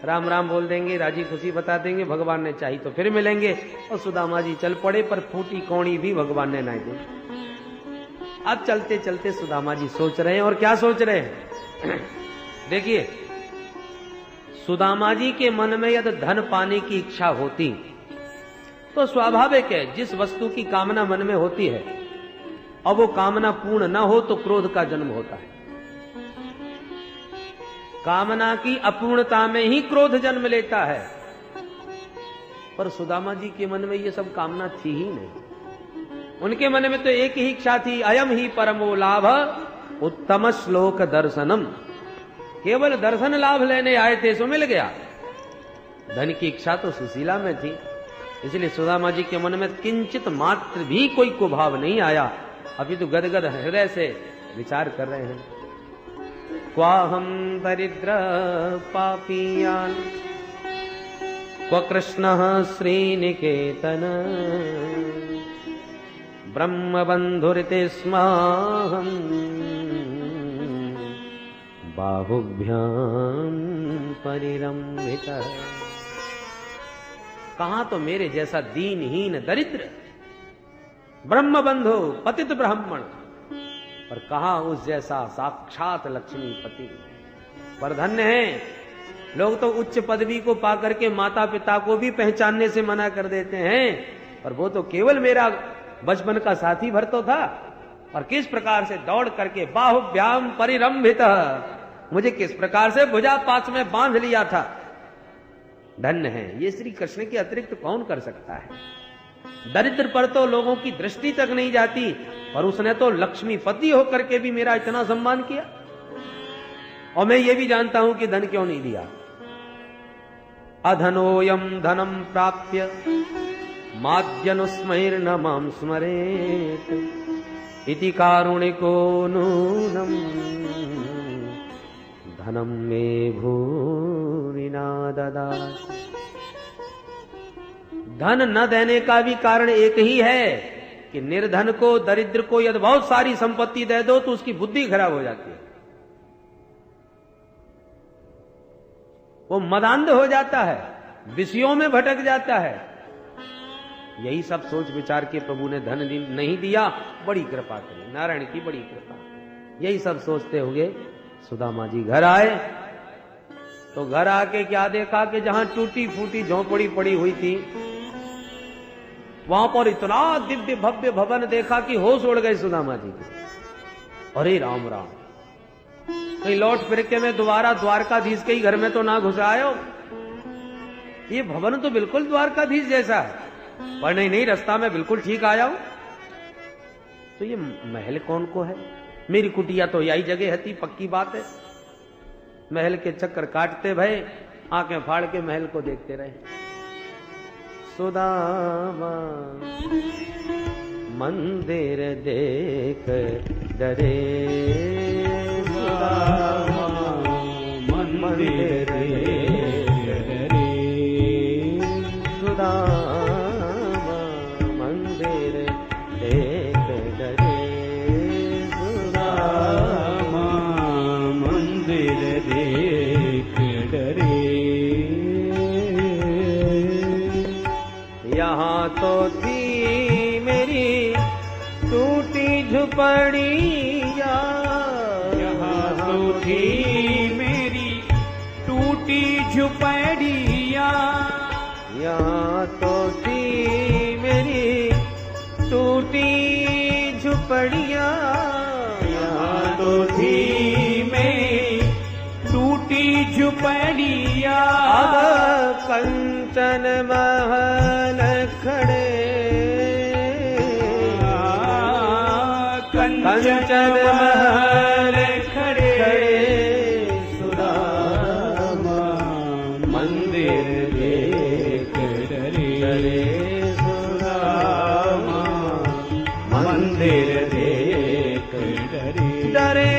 राम राम बोल देंगे, राजी खुशी बता देंगे, भगवान ने चाही तो फिर मिलेंगे। और सुदामा जी चल पड़े, पर फूटी कौड़ी भी भगवान ने ना दी। अब चलते चलते सुदामा जी सोच रहे हैं, और क्या सोच रहे हैं देखिए। सुदामा जी के मन में यदि धन पाने की इच्छा होती तो स्वाभाविक है, जिस वस्तु की कामना मन में होती है और वो कामना पूर्ण न हो तो क्रोध का जन्म होता है। कामना की अपूर्णता में ही क्रोध जन्म लेता है, पर सुदामा जी के मन में ये सब कामना थी ही नहीं। उनके मन में तो एक ही इच्छा थी, अयम ही परमो लाभ उत्तम श्लोक दर्शनम, केवल दर्शन लाभ लेने आए थे सो मिल गया। धन की इच्छा तो सुशीला में थी, इसलिए सुदामा जी के मन में किंचित मात्र भी कोई कुभाव नहीं आया। अभी तो गदगद हृदय से विचार कर रहे हैं। क्वाहम दरिद्र पापीयान क्व कृष्ण श्रीनिकेतन ब्रह्म बंधुरिते स्माहम बाहुभ्याम परिरंभितः। कहां तो मेरे जैसा दीनहीन दरिद्र ब्रह्म बंधु पतित ब्राह्मण, और कहा उस जैसा साक्षात लक्ष्मीपति। पर धन्य है, लोग तो उच्च पदवी को पाकर के माता पिता को भी पहचानने से मना कर देते हैं, पर वो तो केवल मेरा बचपन का साथी भर तो था। और किस प्रकार से दौड़ करके बाहुभ्याम परिरंभित, मुझे किस प्रकार से भुजा पास में बांध लिया था। धन्य है, ये श्री कृष्ण के अतिरिक्त कौन कर सकता है। दरिद्र पर तो लोगों की दृष्टि तक नहीं जाती, पर उसने तो लक्ष्मीपति होकर के भी मेरा इतना सम्मान किया। और मैं ये भी जानता हूं कि धन क्यों नहीं दिया। अधनोयम धनम प्राप्य माद्यनुस्मैर्न मां स्मरेत् इति कारुणिको नूनम धनम मे भूरि न ददाति। धन न देने का भी कारण एक ही है कि निर्धन को, दरिद्र को यदि बहुत सारी संपत्ति दे दो तो उसकी बुद्धि खराब हो जाती है, वो मदांध हो जाता है, विषयों में भटक जाता है। यही सब सोच विचार के प्रभु ने धन नहीं दिया, बड़ी कृपा करी, नारायण की बड़ी कृपा। यही सब सोचते हुए सुदामा जी घर आए, तो घर आके क्या देखा कि जहां टूटी फूटी झोंपड़ी पड़ी हुई थी, वहां पर इतना दिव्य भव्य भवन देखा कि होश उड़ गए सुदामा जी के। अरे राम राम, कहीं लौट फिर के मैं दोबारा द्वारकाधीश के ही घर में तो ना घुस आयो। ये भवन तो बिल्कुल द्वारकाधीश जैसा है, पर नहीं, रास्ता में बिल्कुल ठीक आया हूं। तो ये महल कौन को है? मेरी कुटिया तो यही जगह हती, पक्की बात है। महल के चक्कर काटते भय, आंखें फाड़ के महल को देखते रहे। सुदामा मंदिर देख डरे, सुदामा मंदिर देख डरे, सुदामा मंदिर देख डरे, सुदामा मंदिर देख डरे। यहाँ तो थी मेरी टूटी झुपड़िया, यहाँ तो थी मेरी टूटी झुपड़िया, यहाँ तो थी मेरी टूटी झुपड़िया, यहाँ तो थी मेरी टूटी झुपड़िया। अब कंचन महल खड़े, कंचन महल खड़े, सुदामा मंदिर देख डरे, सुदामा मंदिर देख डरे,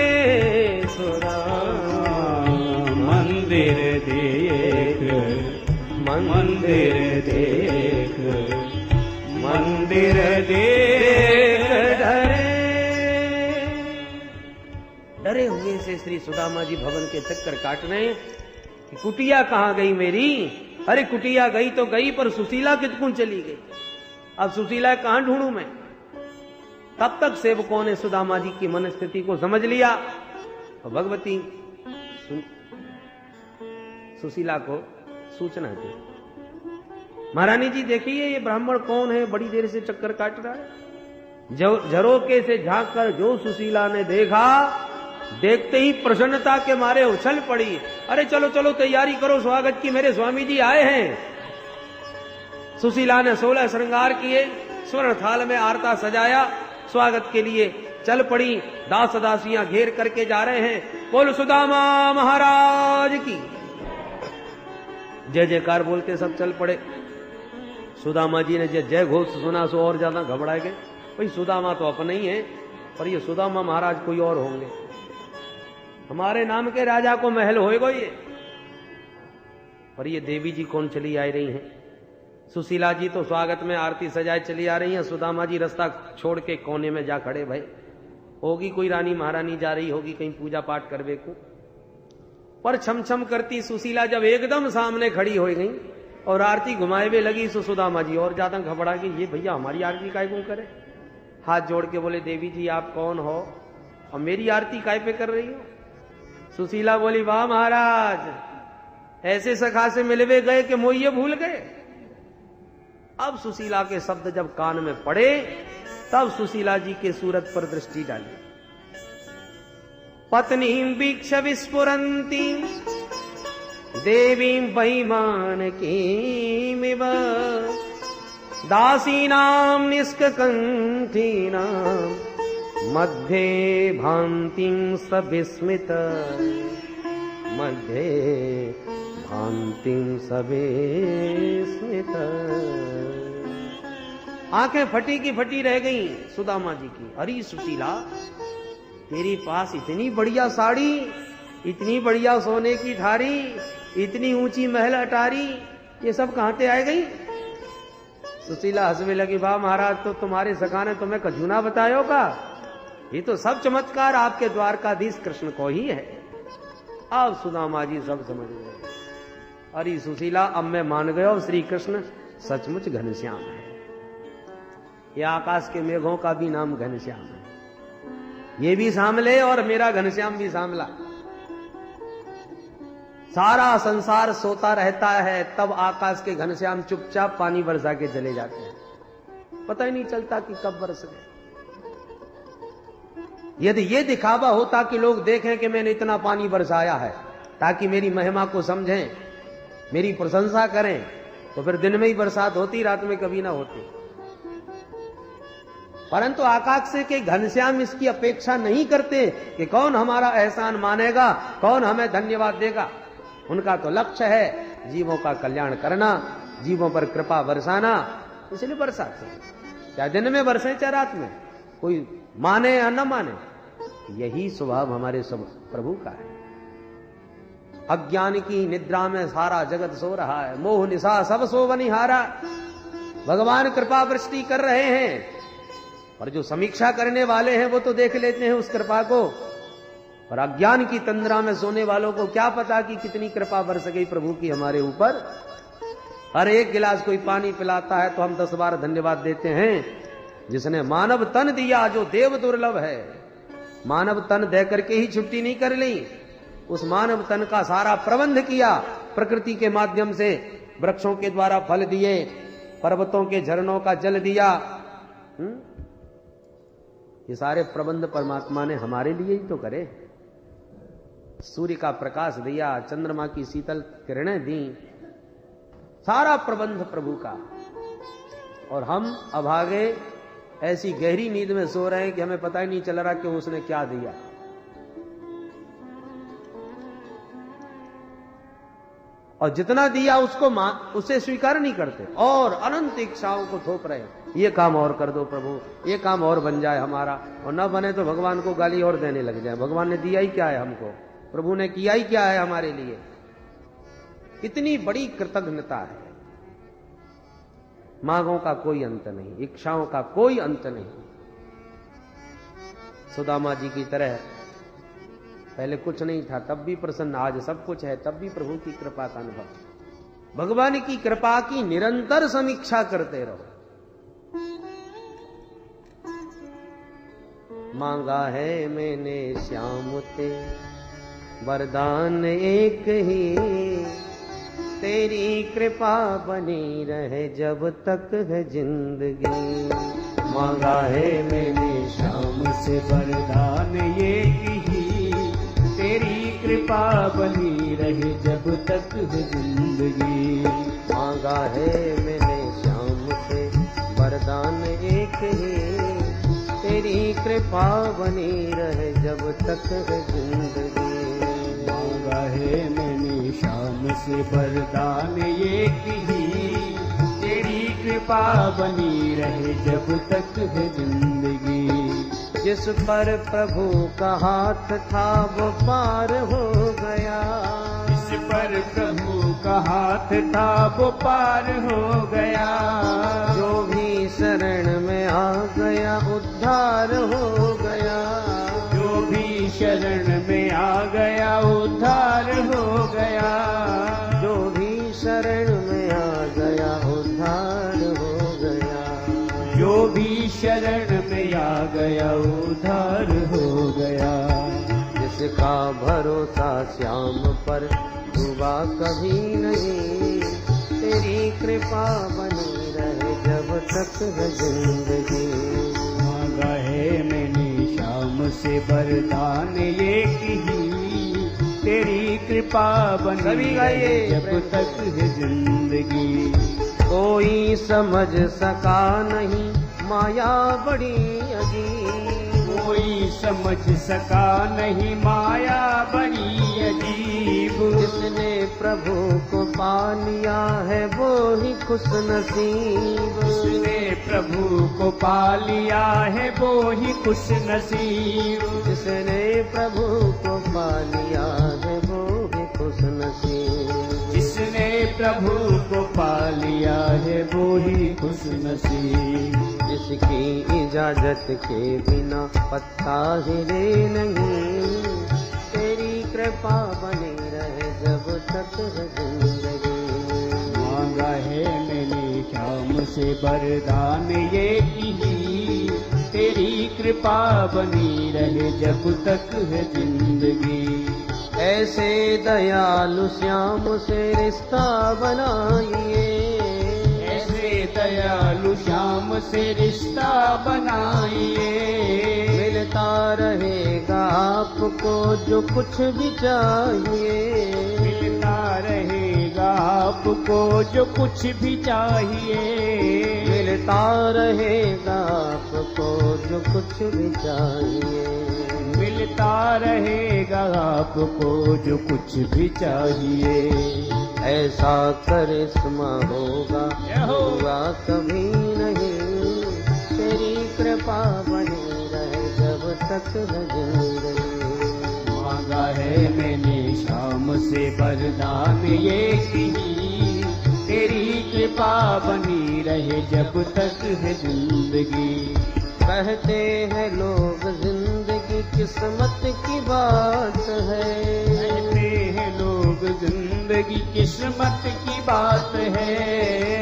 सुदामा मंदिर देख, मंदिर देख, मंदिर देख डरे। डरे हुए से श्री सुदामा जी भवन के चक्कर काट रहे कि कुटिया कहां गई मेरी। अरे कुटिया गई तो गई, पर सुशीला कितकुन चली गई। अब सुशीला कहां ढूंढूं मैं। तब तक सेवकों ने सुदामा जी की मन स्थिति को समझ लिया और भगवती सुशीला को सूचना दी, महारानी जी देखिए ये ब्राह्मण कौन है, बड़ी देर से चक्कर काट रहा है। झरोके से झांक कर जो सुशीला ने देखा, देखते ही प्रसन्नता के मारे उछल पड़ी। अरे चलो चलो तैयारी करो स्वागत की, मेरे स्वामी जी आए हैं। सुशीला ने 16 श्रृंगार किए, स्वर्ण थाल में आरता सजाया, स्वागत के लिए चल पड़ी। दास दासियां घेर करके जा रहे हैं। बोल सुदामा महाराज की जय जयकार बोलते सब चल पड़े। सुदामा जी ने जय घोष सुना सो और ज्यादा घबरा गए। भाई सुदामा तो अपने ही है, पर ये सुदामा महाराज कोई और होंगे। हमारे नाम के राजा को महल होएगा ये, पर ये देवी जी कौन चली आ रही हैं। सुशीला जी तो स्वागत में आरती सजाए चली आ रही हैं। सुदामा जी रास्ता छोड़ के कोने में जा खड़े। भाई होगी कोई रानी महारानी जा रही होगी कहीं पूजा पाठ करवे को। पर छम छम करती सुशीला जब एकदम सामने खड़ी हो गई और आरती घुमाए हुए लगी, सो सुदामा जी और ज्यादा घबरा गई। ये भैया हमारी आरती काय क्यों करे। हाथ जोड़ के बोले देवी जी आप कौन हो और मेरी आरती काय पे कर रही हो। सुशीला बोली वाह महाराज, ऐसे सखा से मिलवे गए कि मोहिए भूल गए। अब सुशीला के शब्द जब कान में पड़े तब सुशीला जी के सूरत पर दृष्टि डाली। पत्नीं वीक्ष विस्फुरन्ती देवीं वैमानकीमिव दासीनां निष्ककण्ठीनां मध्ये भान्तिं सविस्मित मध्ये भान्तिं सविस्मित। आंखें फटी की फटी रह गई सुदामा जी की। अरे सुशीला तेरे पास इतनी बढ़िया साड़ी, इतनी बढ़िया सोने की थारी, इतनी ऊंची महल अटारी, ये सब कहां से आए गई। सुशीला हंसने लगी वाह महाराज तो तुम्हारे सखा ने तुम्हें कजूना बतायो का। ये तो सब चमत्कार आपके द्वारकाधीश कृष्ण को ही है। अब सुदामा जी सब समझ गए। अरे सुशीला अब मैं मान गया श्री कृष्ण सचमुच घनश्याम है। ये आकाश के मेघों का भी नाम घनश्याम है। ये भी सांवले और मेरा घनश्याम भी सांवला। सारा संसार सोता रहता है तब आकाश के घनश्याम चुपचाप पानी बरसा के चले जाते हैं। पता ही नहीं चलता कि कब बरस गए। यदि ये दिखावा होता कि लोग देखें कि मैंने इतना पानी बरसाया है ताकि मेरी महिमा को समझें, मेरी प्रशंसा करें, तो फिर दिन में ही बरसात होती, रात में कभी ना होती। परंतु आकाश से के घनश्याम इसकी अपेक्षा नहीं करते कि कौन हमारा एहसान मानेगा, कौन हमें धन्यवाद देगा। उनका तो लक्ष्य है जीवों का कल्याण करना, जीवों पर कृपा बरसाना, इसलिए बरसाते हैं। चाहे दिन में बरसे चाहे रात में, कोई माने या न माने, यही स्वभाव हमारे सब प्रभु का है। अज्ञान की निद्रा में सारा जगत सो रहा है, मोह निशा सब सो बनिहारा। भगवान कृपा वृष्टि कर रहे हैं, और जो समीक्षा करने वाले हैं वो तो देख लेते हैं उस कृपा को। और अज्ञान की तंद्रा में सोने वालों को क्या पता कि कितनी कृपा बरस गई प्रभु की हमारे ऊपर। हर एक गिलास कोई पानी पिलाता है तो हम 10 बार धन्यवाद देते हैं। जिसने मानव तन दिया जो देव दुर्लभ है, मानव तन दे करके ही छुट्टी नहीं कर ली, उस मानव तन का सारा प्रबंध किया। प्रकृति के माध्यम से वृक्षों के द्वारा फल दिए, पर्वतों के झरनों का जल दिया। ये सारे प्रबंध परमात्मा ने हमारे लिए ही तो करे। सूर्य का प्रकाश दिया, चंद्रमा की शीतल किरणें दी, सारा प्रबंध प्रभु का। और हम अभागे ऐसी गहरी नींद में सो रहे हैं कि हमें पता ही नहीं चल रहा कि उसने क्या दिया। और जितना दिया उसको उसे स्वीकार नहीं करते और अनंत इच्छाओं को थोप रहे हैं। ये काम और कर दो प्रभु, ये काम और बन जाए हमारा, और न बने तो भगवान को गाली और देने लग जाए। भगवान ने दिया ही क्या है हमको, प्रभु ने किया ही क्या है हमारे लिए। इतनी बड़ी कृतज्ञता है। मांगों का कोई अंत नहीं, इच्छाओं का कोई अंत नहीं। सुदामा जी की तरह पहले कुछ नहीं था तब भी प्रसन्न, आज सब कुछ है तब भी प्रभु की कृपा का अनुभव। भगवान की कृपा की निरंतर समीक्षा करते रहो। मांगा है मैंने श्याम ते वरदान एक ही, तेरी कृपा बनी रहे जब तक है जिंदगी। मांगा है मैंने श्याम से वरदान एक ही, तेरी कृपा बनी रहे जब तक है जिंदगी। मांगा है मैंने श्याम से वरदान एक ही, तेरी कृपा बनी रहे जब तक है जिंदगी। मांगा है मैंने शाम से वरदान ये ही, तेरी कृपा बनी रहे जब तक है जिंदगी। जिस पर प्रभु का हाथ था वो पार हो गया, जिस पर प्रभु का हाथ था वो पार हो गया। जो भी शरण में आ गया उद्धार हो गया, जो भी शरण में आ गया उद्धार हो गया। जो भी शरण में आ गया उद्धार हो गया। जो भी शरण में आ गया उद्धार हो गया। जिसका भरोसा श्याम पर डूबा कभी नहीं, तेरी कृपा बनी रहे जब तक है जिंदगी। मांगा है मैंने शाम से वरदान ये ही, तेरी कृपा बनी रहे जब तक है जिंदगी। कोई समझ सका नहीं माया बड़ी अजीब, कोई समझ सका नहीं माया बड़ी अजीब। जिसने प्रभु को पा लिया है वो ही खुश नसीब, जिसने प्रभु को पा लिया है वो ही खुश नसीब। जिसने प्रभु को पा लिया है वो ही खुश नसीब। जिसने प्रभु को पा लिया है वो ही खुश नसीब। जिसकी इजाजत के बिना पत्ता हिले नहीं, तेरी कृपा बनी रहे जब तक है जिंदगी। मांगा है मैंने शाम से वरदान ये ही, तेरी कृपा बनी रहे जब तक है जिंदगी। ऐसे दयालु श्याम से रिश्ता बनाइए, ऐसे दयालु श्याम से रिश्ता बनाइए। मिलता रहेगा आपको जो कुछ भी चाहिए, मिलता रहेगा आपको जो कुछ भी चाहिए। मिलता रहेगा आपको जो कुछ भी चाहिए। मिलता रहेगा आपको जो कुछ भी चाहिए। ऐसा करिश्मा होगा हुआ कभी नहीं, तेरी कृपा बनी रहे जब तक है जिंदगी। मांगा है मैंने शाम से वरदान ये ही, तेरी कृपा बनी रहे जब तक है जिंदगी। कहते हैं लोग जिंदगी किस्मत की बात है, कहते हैं लोग जिंदगी किस्मत की बात है।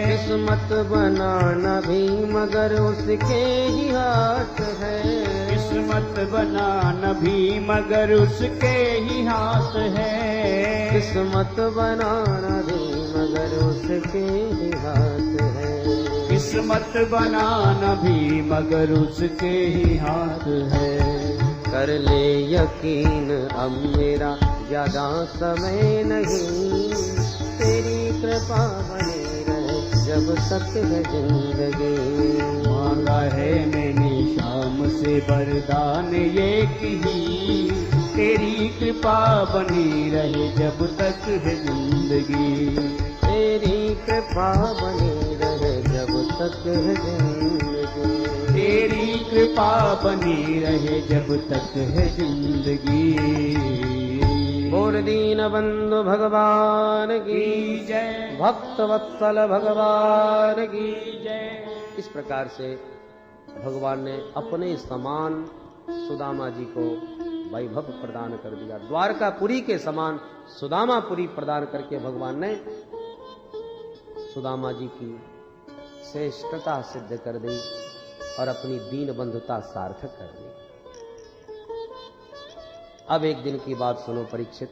किस्मत बनाना भी मगर उसके ही हाथ है, किस्मत बनाना भी मगर उसके ही हाथ है। किस्मत बनाना भी मगर उसके ही हाथ है। किस्मत बनाना भी मगर उसके ही हाथ है। कर ले यकीन अब मेरा ज्यादा समय नहीं, तेरी कृपा बनी रहे जब तक है जिंदगी। मांगा है मैंने शाम से वरदान ये ही, तेरी कृपा बनी रहे जब तक है जिंदगी। तेरी कृपा बनी रहे जब तक है जिंदगी। तेरी कृपा बनी रहे जब तक है जिंदगी। और दीन बंधु भगवान की जय, भक्त वत्सल भगवान की जय। इस प्रकार से भगवान ने अपने समान सुदामा जी को वैभव प्रदान कर दिया। द्वारकापुरी के समान सुदामापुरी प्रदान करके भगवान ने सुदामा जी की श्रेष्ठता सिद्ध कर दी और अपनी दीन बंधुता सार्थक कर दी। अब एक दिन की बात सुनो परीक्षित।